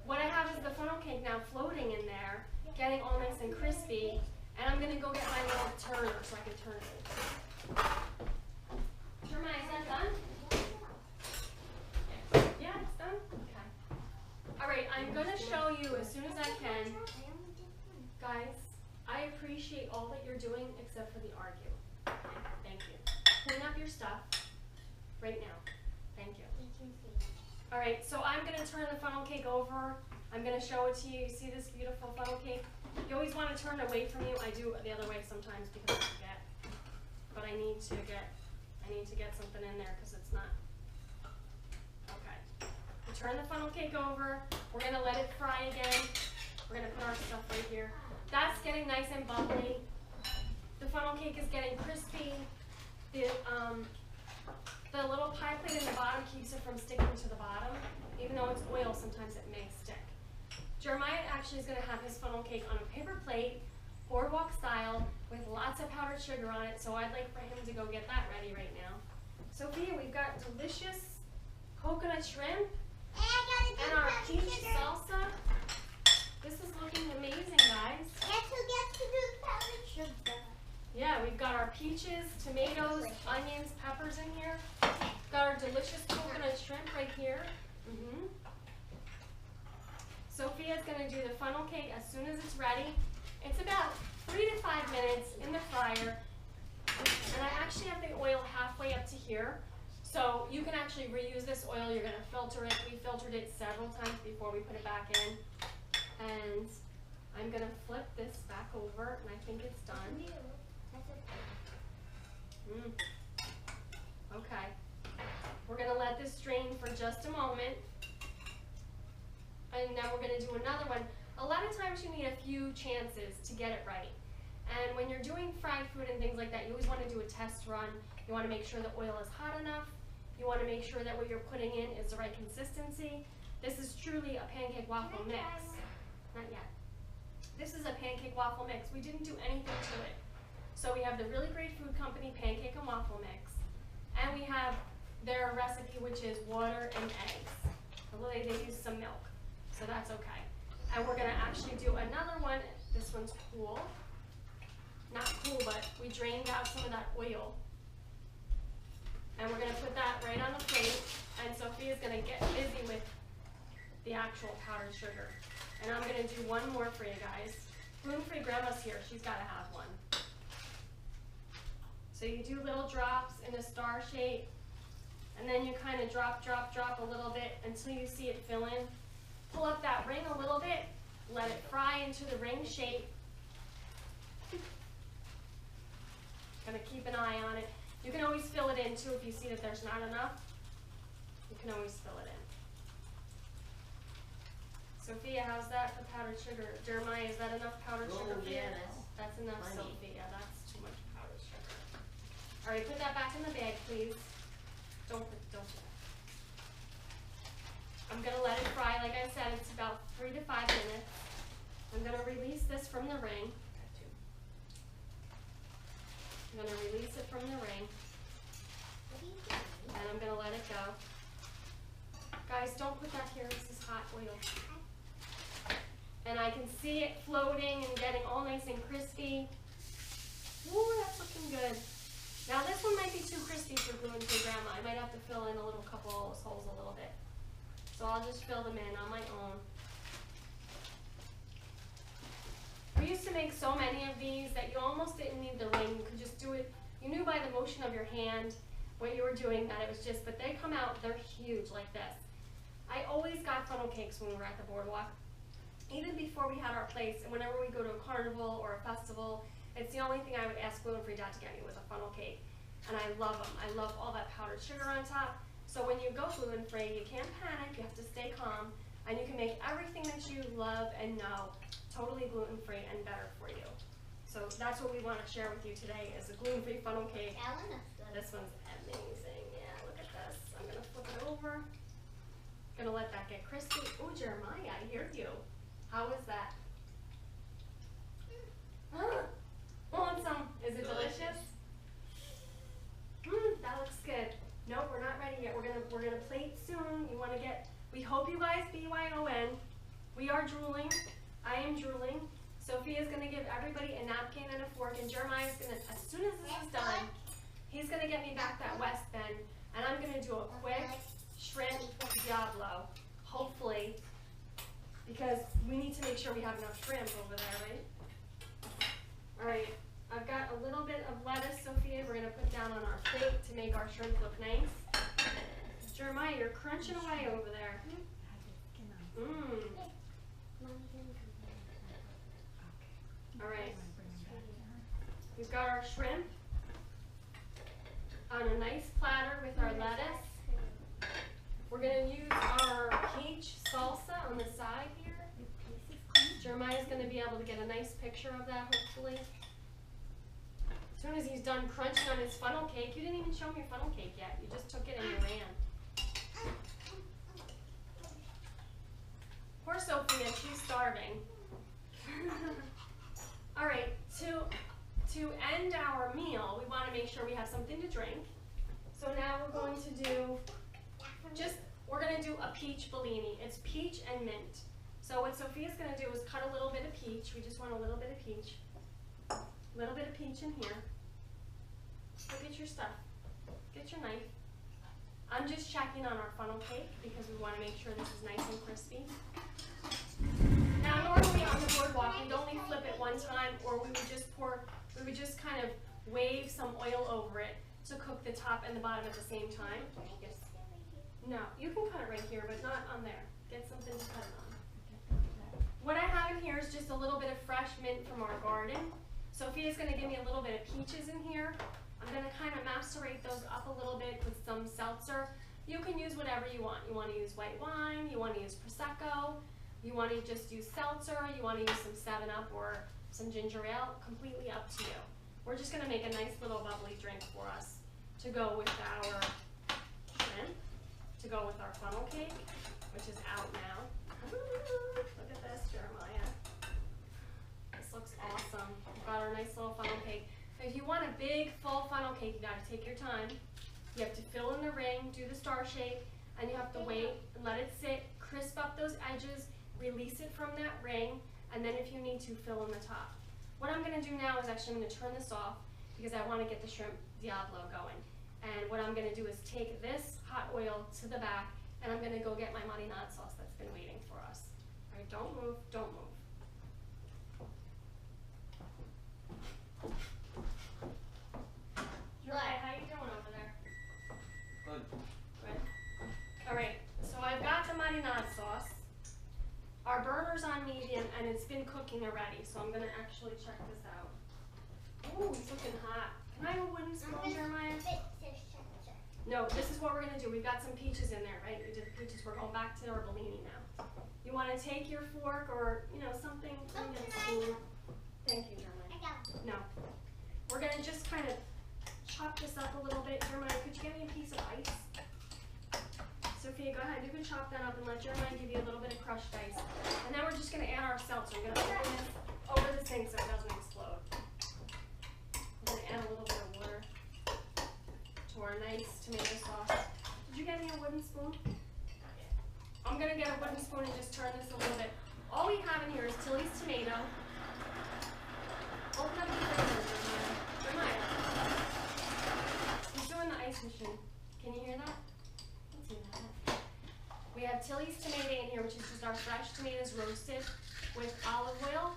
What I have is the funnel cake now floating in there, getting all nice and crispy, and I'm gonna go get my little turner so I can turn it. Jeremiah, is that done? Yeah, it's done? Okay. Alright, I'm gonna show you as soon as I can. Guys, I appreciate all that you're doing except for the argue. Thank you. Clean up your stuff right now. Thank you. Alright, so I'm going to turn the funnel cake over. I'm going to show it to you. You see this beautiful funnel cake? You always want to turn it away from you. I do it the other way sometimes because I forget. But I need to get something in there because it's not. Okay. We turn the funnel cake over. We're going to let it fry again. We're going to put our stuff right here. That's getting nice and bubbly. The funnel cake is getting crispy. The little pie plate in the bottom keeps it from sticking to the bottom. Even though it's oil, sometimes it may stick. Jeremiah actually is going to have his funnel cake on a paper plate, boardwalk style, with lots of powdered sugar on it, so I'd like for him to go get that ready right now. Sophia, we've got delicious coconut shrimp and our peach salsa. This is looking amazing, guys. Guess who gets to do powdered sugar? Yeah, we've got our peaches, tomatoes, onions, peppers in here. Got our delicious coconut shrimp right here. Sophia's going to do the funnel cake as soon as it's ready. It's about 3 to 5 minutes in the fryer. And I actually have the oil halfway up to here. So you can actually reuse this oil. You're going to filter it. We filtered it several times before we put it back in. And I'm going to flip this back over, and I think it's done. Okay. We're going to let this drain for just a moment. And now we're going to do another one. A lot of times you need a few chances to get it right. And when you're doing fried food and things like that, you always want to do a test run. You want to make sure the oil is hot enough. You want to make sure that what you're putting in is the right consistency. This is truly a pancake waffle mix. Not yet. This is a pancake waffle mix. We didn't do anything to it. So we have the Really Great Food Company pancake and waffle mix. And we have their recipe, which is water and eggs. Although they use some milk. So that's okay. And we're going to actually do another one. This one's cool. Not cool, but we drained out some of that oil. And we're going to put that right on the plate. And Sophia's going to get busy with the actual powdered sugar. And I'm going to do one more for you guys. Gluten-free grandma's here. She's got to have one. So you do little drops in a star shape. And then you kind of drop, drop, drop a little bit until you see it fill in. Pull up that ring a little bit. Let it fry into the ring shape. Kind of keep an eye on it. You can always fill it in too if you see that there's not enough. You can always fill it in. Sophia, how's that for powdered sugar? Jeremiah, is that enough powdered sugar for you? Yeah, that's enough, plenty. Sophia. That's too much powdered sugar. All right, put that back in the bag, please. Don't. I'm gonna let it fry. Like I said, it's about 3 to 5 minutes. I'm gonna release this from the ring. I'm gonna release it from the ring. I'm gonna let it go. Guys, don't put that here, this is hot oil. And I can see it floating and getting all nice and crispy. Ooh, that's looking good. Now this one might be too crispy for gluten-free grandma. I might have to fill in a little couple of those holes a little bit. So I'll just fill them in on my own. We used to make so many of these that you almost didn't need the ring. You could just do it. You knew by the motion of your hand what you were doing that it was just, but they come out, they're huge like this. I always got funnel cakes when we were at the boardwalk. Even before we had our place, and whenever we go to a carnival or a festival, it's the only thing I would ask gluten-free Dad to get me was a funnel cake. And I love them. I love all that powdered sugar on top. So when you go gluten-free, you can't panic, you have to stay calm, and you can make everything that you love and know totally gluten-free and better for you. So that's what we want to share with you today is a gluten-free funnel cake. That one looks good. This one's amazing. Yeah, look at this. I'm going to flip it over. Gonna let that get crispy. Oh, Jeremiah, I hear you. How is that? Want some? Is it delicious? That looks good. Nope, we're not ready yet. We're gonna plate soon. You wanna get? We hope you guys BYON. We are drooling. I am drooling. Sophia's gonna give everybody a napkin and a fork, and Jeremiah's gonna, as soon as this is done, he's gonna get me back that West Bend, and I'm gonna do a quick shrimp Diablo, hopefully, because we need to make sure we have enough shrimp over there, right? All right, I've got a little bit of lettuce, Sophia, we're gonna put down on our plate to make our shrimp look nice. Jeremiah, you're crunching away over there. All right, we've got our shrimp on a nice platter with our lettuce. We're going to use our peach salsa on the side here. Jeremiah's going to be able to get a nice picture of that, hopefully. As soon as he's done crunching on his funnel cake, you didn't even show me your funnel cake yet. You just took it and you ran. Poor Sophia, she's starving. All right, to end our meal, we want to make sure we have something to drink. So now we're going to do we're going to do a peach Bellini. It's peach and mint. So what Sophia's going to do is cut a little bit of peach. We just want a little bit of peach. A little bit of peach in here. Go get your stuff. Get your knife. I'm just checking on our funnel cake because we want to make sure this is nice and crispy. Now normally on the boardwalk we'd only flip it one time, or we would just kind of wave some oil over it to cook the top and the bottom at the same time. Yes. No, you can cut it right here, but not on there. Get something to cut it on. What I have in here is just a little bit of fresh mint from our garden. Sophia's going to give me a little bit of peaches in here. I'm going to kind of macerate those up a little bit with some seltzer. You can use whatever you want. You want to use white wine, you want to use Prosecco, you want to just use seltzer, you want to use some 7-Up or some ginger ale, completely up to you. We're just going to make a nice little bubbly drink for us to go with our shrimp, to go with our funnel cake, which is out now. Look at this, Jeremiah. This looks awesome. We've got our nice little funnel cake. If you want a big, full funnel cake, you got to take your time. You have to fill in the ring, do the star shape, and you have to wait and let it sit, crisp up those edges, release it from that ring, and then if you need to, fill in the top. What I'm going to do now is actually I'm going to turn this off because I want to get the shrimp Diablo going. And what I'm going to do is take this hot oil to the back, and I'm going to go get my marinade sauce that's been waiting for us. All right, don't move, don't move. Jeremiah, how you doing over there? Good. Good. All right, so I've got the marinade sauce. Our burner's on medium, and it's been cooking already, so I'm going to actually check this out. Ooh, it's looking hot. Can I have a wooden spoon, Jeremiah? No, this is what we're going to do. We've got some peaches in there, right? We did peaches. We're going back to our Bellini now. You want to take your fork or, you know, something? Spoon. Thank you, Jeremiah. No. We're going to just kind of chop this up a little bit. Jeremiah, could you get me a piece of ice? Sophia, go ahead. You can chop that up and let Jeremiah give you a little bit of crushed ice. And then we're just going to add our seltzer. We're going to open this over the sink so it doesn't explode. We're going to add a little bit of water to our nice tomato sauce. you get me a wooden spoon? Not yet. I'm gonna get a wooden spoon and just turn this a little bit. All we have in here is Tilly's tomato. Open up the fridge, Jeremiah. He's doing the ice machine. Can you hear that? Let's hear that. We have Tilly's tomato in here, which is just our fresh tomatoes roasted with olive oil,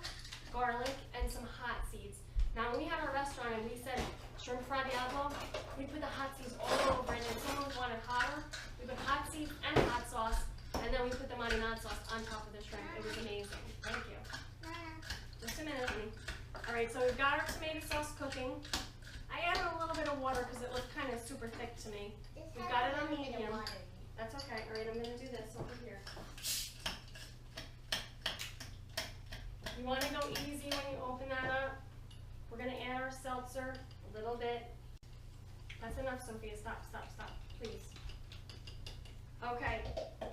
garlic, and some hot seeds. Now, when we had our restaurant and we said shrimp fra Diablo, we put the hot seeds all over it, and if someone wanted hotter, we put hot seeds and hot sauce, and then we put the marinade sauce on top of the shrimp. It was amazing. Thank you. Just a minute, honey. All right, so we've got our tomato sauce cooking. I added a little bit of water because it looked kind of super thick to me. We've got it on medium. That's okay. All right, I'm going to do this over here. You want to go easy when you open that up. We're going to add our seltzer a little bit. That's enough, Sophia. Stop, stop, stop, please. Okay,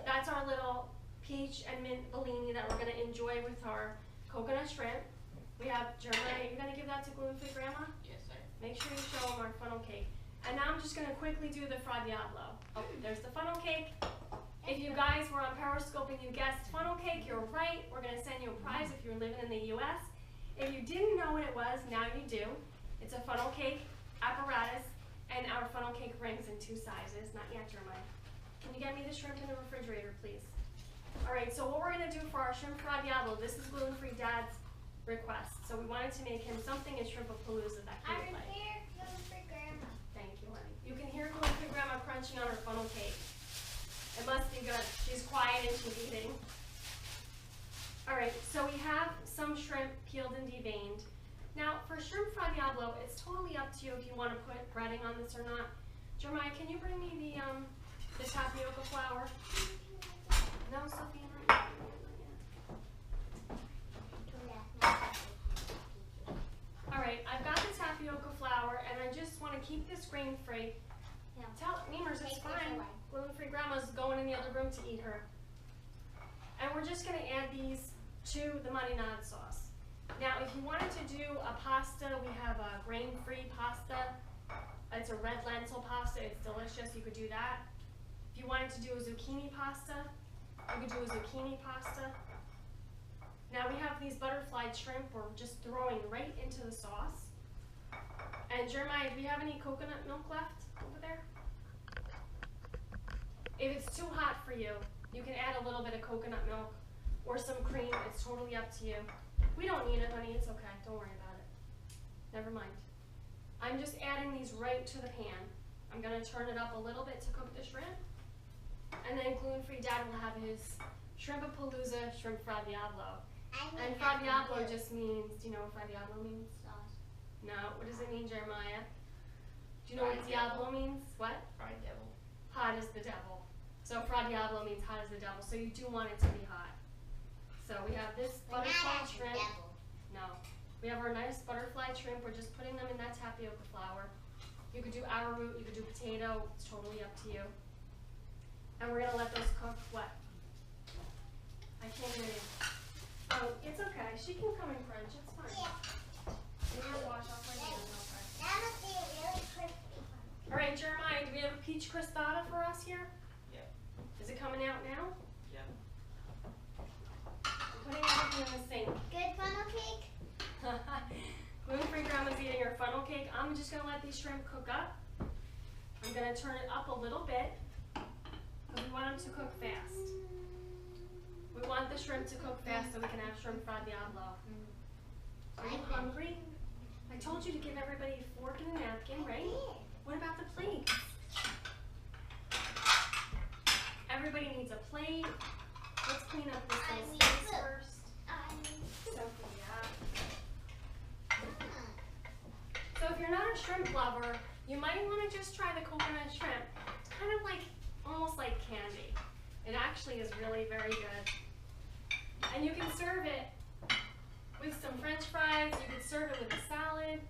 that's our little peach and mint bellini that we're going to enjoy with our coconut shrimp. We have Jeremiah. You're going to give that to gluten-free Grandma? Yes, sir. Make sure you show them our funnel cake. And now I'm just going to quickly do the fra Diablo. Oh, there's the funnel cake. If you guys were on Periscope and you guessed funnel cake, you're right. We're going to send you a prize if you're living in the U.S. If you didn't know what it was, now you do. It's a funnel cake apparatus, and our funnel cake rings in 2 sizes. Not yet, Jeremiah. Can you get me the shrimp in the refrigerator, please? All right, so what we're going to do for our shrimp fra Diablo, this is gluten-free Dad's request. So we wanted to make him something in Shrimpapalooza that he would like. I hear gluten-free Grandma. Thank you, honey. You can hear gluten-free Grandma crunching on her funnel cake. It must be good. She's quiet and she's eating. All right, so we have some shrimp peeled and deveined. Now, for shrimp fra Diablo, it's totally up to you if you want to put breading on this or not. Jeremiah, can you bring me the tapioca flour? No, Sophia, not yet. All right, I've got the tapioca flour, and I just want to keep this grain-free. Yeah. Tell Memers it's Take this fine. away. Gluten-free Grandma's going in the other room to eat her. And we're just going to add these to the marinade sauce. Now, if you wanted to do a pasta, we have a grain-free pasta. It's a red lentil pasta. It's delicious. You could do that. If you wanted to do a zucchini pasta, you could do a zucchini pasta. Now we have these butterfly shrimp we're just throwing right into the sauce. And Jeremiah, do we have any coconut milk left over there? If it's too hot for you, you can add a little bit of coconut milk or some cream. It's totally up to you. We don't need it, honey. It's okay. Don't worry about it. Never mind. I'm just adding these right to the pan. I'm going to turn it up a little bit to cook the shrimp. And then gluten-free Dad will have his Shrimpapalooza shrimp fra Diablo. And fra Diablo just means, do you know what fra Diablo means? Sauce. No, what does it mean, Jeremiah? Do you know what Fried Diablo devil. means? What? Fried devil. Hot as the devil. So fra Diablo means hot as the devil, so you do want it to be hot. So we have this But butterfly not as the shrimp. devil. No. We have our nice butterfly shrimp. We're just putting them in that tapioca flour. You could do arrowroot, you could do potato. It's totally up to you. And we're going to let those cook, what? I can't hear you. Oh, it's okay. She can come and crunch. It's fine. Yeah. I'm going to wash off my hands. Okay. That must be a really crispy one. All right, Jeremiah, do we have a peach crostada for us here? Yep. Is it coming out now? Yep. I'm putting everything in the sink. Good funnel cake? Gluten-free Grandma's eating her funnel cake. I'm just going to let these shrimp cook up. I'm going to turn it up a little bit because we want them to cook fast. We want the shrimp to cook fast so we can have shrimp fra Diablo. Are you hungry? I told you to give everybody a fork and a napkin, right? What about the plates? Everybody needs a plate. Let's clean up this I little need space food. first. Sophia. So if you're not a shrimp lover, you might want to just try the coconut shrimp. It's kind of like, almost like candy. It actually is really very good. And you can serve it with some French fries. You can serve it with a salad.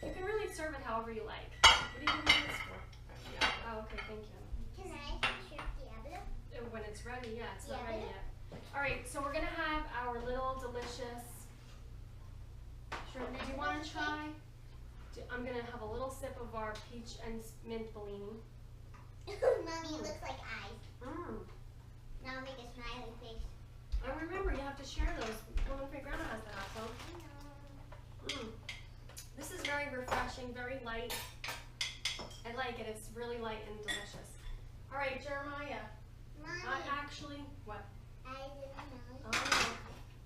You can really serve it however you like. What do you give me this for? Oh, okay, thank you. Can I shrimp Diablo? When it's ready, yeah, it's not Yeah, ready but- yet. All right, so we're gonna have our little delicious shrimp. Do you want to try? I'm gonna have a little sip of our peach and mint bellini. Mommy, it looks like eyes. Mmm. Now make a smiley face. And remember, you have to share those. Gluten-free grandma has that also. Mmm. This is very refreshing, very light. I like it. It's really light and delicious. All right, Jeremiah. Mommy, Actually, what? I didn't know. Oh,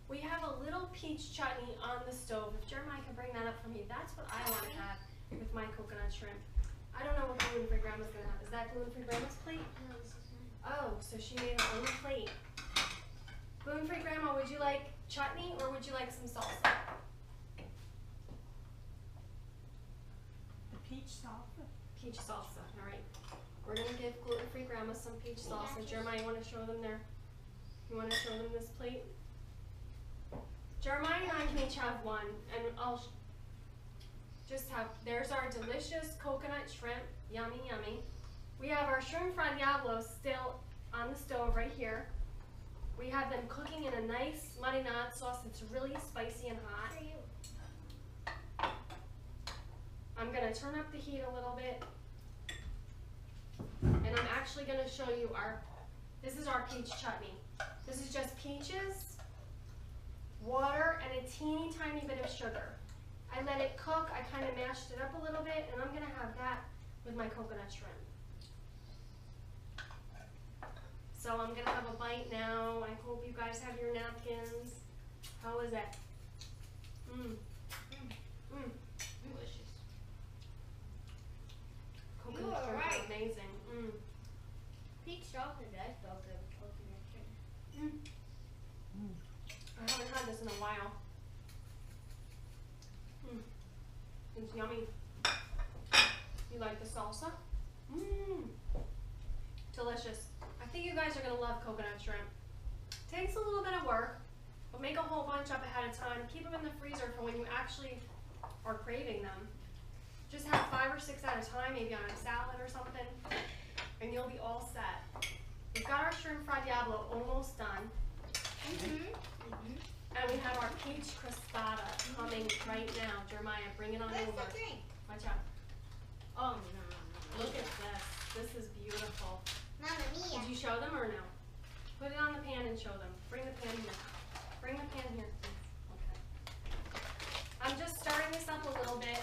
we have a little peach chutney on the stove. If Jeremiah can bring that up for me, that's what I want to have with my coconut shrimp. I don't know what gluten-free grandma's gonna have. Is that gluten-free grandma's plate? No, this is mine. Oh, so she made her own plate. Gluten-free grandma, would you like chutney or would you like some salsa? The peach salsa. Peach salsa, all right. We're gonna give gluten-free grandma some peach salsa. Jeremiah, you wanna show them you wanna show them this plate? Jeremiah and I can each have one, and I'll just have, there's our delicious coconut shrimp, yummy, yummy. We have our shrimp fried Diablo still on the stove right here. We have them cooking in a nice marinade sauce that's really spicy and hot. For you. I'm gonna turn up the heat a little bit. And I'm actually gonna show you this is our peach chutney. This is just peaches, water, and a teeny tiny bit of sugar. I let it cook, I kind of mashed it up a little bit, and I'm gonna have that with my coconut shrimp. So I'm gonna have a bite now. I hope you guys have your napkins. How is it? Mmm. Mmm. Delicious. Coconut You are shrimp right. is amazing. Mmm. Peach salsa does go good with coconut shrimp. Mmm. I haven't had this in a while. Mmm. It's yummy. You like the salsa? Mmm. Delicious. I think you guys are gonna love coconut shrimp. Takes a little bit of work, but make a whole bunch up ahead of time. Keep them in the freezer for when you actually are craving them. Just have 5 or 6 at a time, maybe on a salad or something, and you'll be all set. We've got our shrimp fried Diablo almost done. And we have our peach crostada coming right now. Jeremiah, bring it on Where's over. the drink? Watch out. Oh, no. Look at this. This is beautiful. Mamma mia. Did you show them or no? Put it on the pan and show them. Bring the pan here. Bring the pan here, please. Okay. I'm just starting this up a little bit.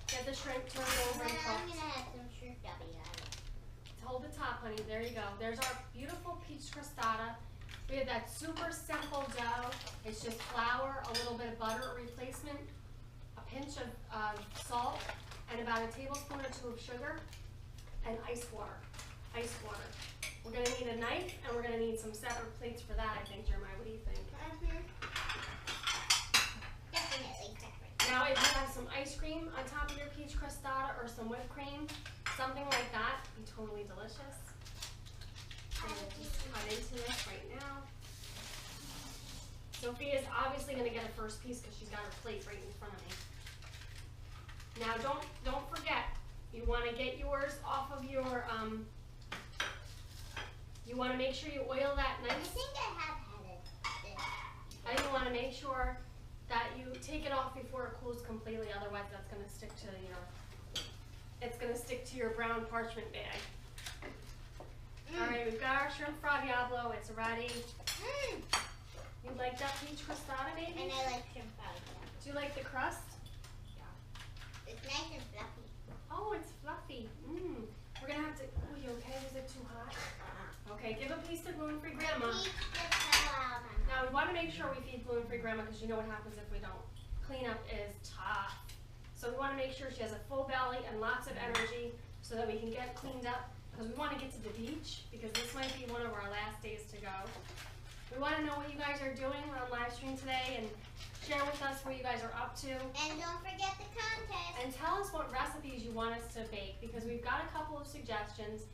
Get the shrimp turned over Then and I'm cooked. gonna have some shrimp W on it. Hold the top, honey. There you go. There's our beautiful peach crostada. We have that super simple dough. It's just flour, a little bit of butter replacement, a pinch of salt, and about a tablespoon or 2 of sugar, and ice water. Ice water. We're gonna need a knife, and we're gonna need some separate plates for that, I think, Jeremiah. What do you think? Definitely separate. Now, if you have some ice cream on top of your peach crostada or some whipped cream, something like that, would be totally delicious. I'm gonna just cut into this right now. Sophia's obviously gonna get a first piece because she's got her plate right in front of me. Now, don't forget, you want to get yours off of your you want to make sure you oil that I nice. think I have had it. And you want to make sure that you take it off before it cools completely. Otherwise, that's gonna stick to it's gonna stick to your brown parchment bag. All right, we've got our shrimp fried Diablo. It's ready. You like that peach crostada, maybe? And I like shrimp fried. Do you like the crust? It's nice and fluffy. Oh, it's fluffy. We're gonna have to. Oh, you okay? Was it too hot? Okay, give a piece to gluten-free grandma. Peach just fell out of my mouth. Now we want to make sure we feed gluten-free grandma because you know what happens if we don't. Cleanup is tough. So we want to make sure she has a full belly and lots of energy so that we can get cleaned up because we want to get to the beach because this might be one of our last days to go. We want to know what you guys are doing on live stream today and share with us what you guys are up to. And don't forget the contest. And tell us what recipes you want us to bake because we've got a couple of suggestions.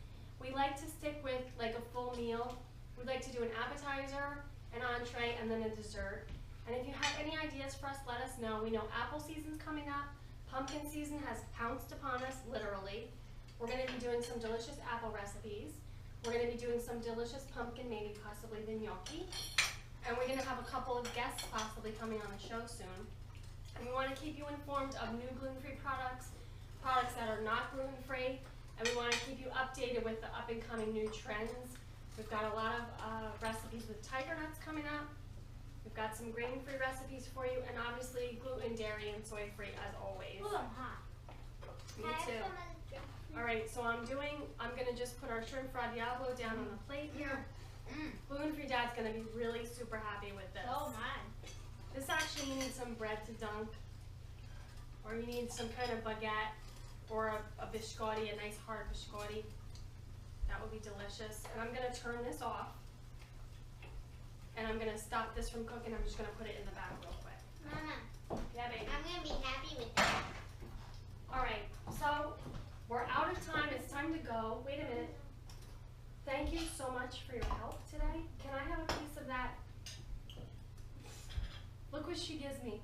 We like to stick with like a full meal. We'd like to do an appetizer, an entree, and then a dessert. And if you have any ideas for us, let us know. We know apple season's coming up. Pumpkin season has pounced upon us, literally. We're going to be doing some delicious apple recipes. We're going to be doing some delicious pumpkin, maybe possibly the gnocchi. And we're going to have a couple of guests possibly coming on the show soon. And we want to keep you informed of new gluten-free products, products that are not gluten-free, and we want to keep you updated with the up and coming new trends. We've got a lot of recipes with tiger nuts coming up. We've got some grain-free recipes for you, and obviously gluten, dairy, and soy-free as always. Ooh, I'm hot. Me Can I have too. some of the drink? All right, so I'm gonna just put our shrimp fra Diablo down on the plate here. Gluten-free Dad's gonna be really super happy with this. So mine. This actually, you need some bread to dunk, or you need some kind of baguette, or a biscotti, a nice hard biscotti. That would be delicious. And I'm gonna turn this off, and I'm gonna stop this from cooking. I'm just gonna put it in the bag real quick. Mama, Yeah, baby. I'm gonna be happy with that. All right, so we're out of time. It's time to go. Wait a minute. Thank you so much for your help today. Can I have a piece of that? Look what she gives me.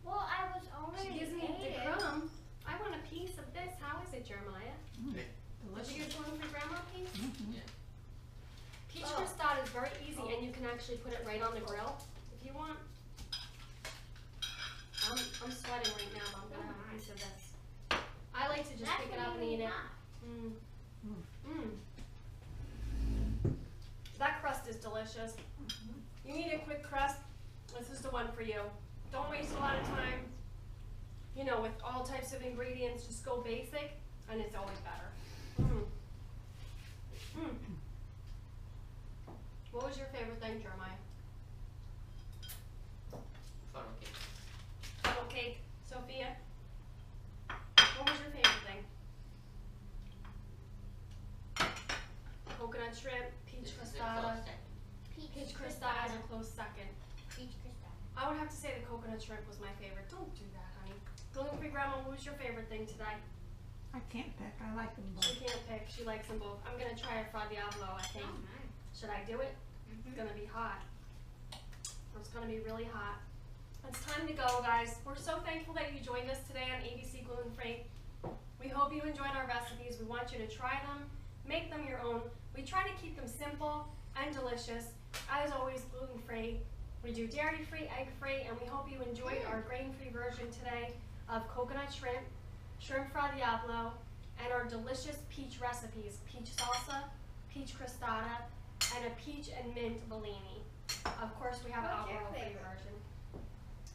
Well, I was already She gives me the crumb. I want a piece of this. How is it, Jeremiah? Did you get one for Grandma, piece? Yeah. Peach Crostada is very easy, and you can actually put it right on the grill if you want. I'm sweating right now, but I'm gonna have a piece of this. I like to just pick it up and eat it. That crust is delicious. You need a quick crust, this is the one for you. Don't waste a lot of time, you know, with all types of ingredients. Just go basic, and it's always better. What was your favorite thing, Jeremiah? Funnel cake. Funnel cake. Sophia? What was your favorite thing? Coconut shrimp, peach This is a close crostada. second. Peach crostada is a close second. Peach Crostada. I would have to say the coconut shrimp was my favorite. Don't do that, honey. Gluten-free Grandma, what was your favorite thing today? I can't pick. I like them She both. can't pick. She likes them both. I'm gonna try a fra Diablo, I think. Oh, mine. Should I do it? It's gonna be hot. It's gonna be really hot. It's time to go, guys. We're so thankful that you joined us today on ABC Gluten Free. We hope you enjoyed our recipes. We want you to try them, make them your own. We try to keep them simple and delicious. As always, gluten free. We do dairy free, egg free, and we hope you enjoyed our grain free version today of coconut shrimp, shrimp fra Diablo, and our delicious peach recipes: peach salsa, peach crostada, and a peach and mint Bellini. Of course, we have an What's your alcohol free favorite? version.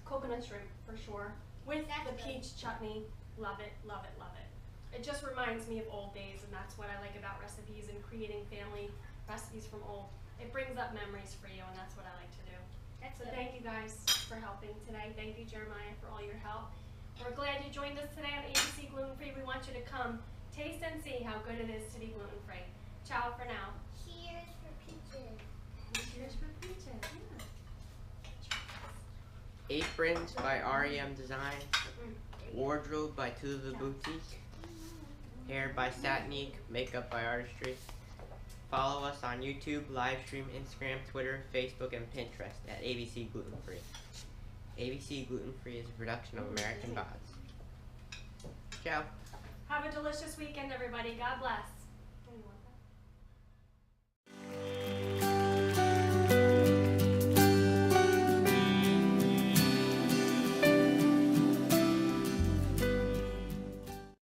Coconut shrimp for sure, with That's the good. peach chutney. Love it, love it, love it. It just reminds me of old days, and that's what I like about recipes and creating family recipes from old. It brings up memories for you, and that's what I like to do. That's So good. thank you guys for helping today. Thank you, Jeremiah, for all your help. We're glad you joined us today on ABC Gluten Free. We want you to come taste and see how good it is to be gluten free. Ciao for now. Cheers for peaches. Cheers for peaches. Aprons by REM Design. Wardrobe by To The Boutique. Hair by Satnique. Makeup by Artistry. Follow us on YouTube, live stream, Instagram, Twitter, Facebook, and Pinterest at ABC Gluten Free. ABC Gluten Free is a production of American Gods. Ciao. Have a delicious weekend, everybody. God bless.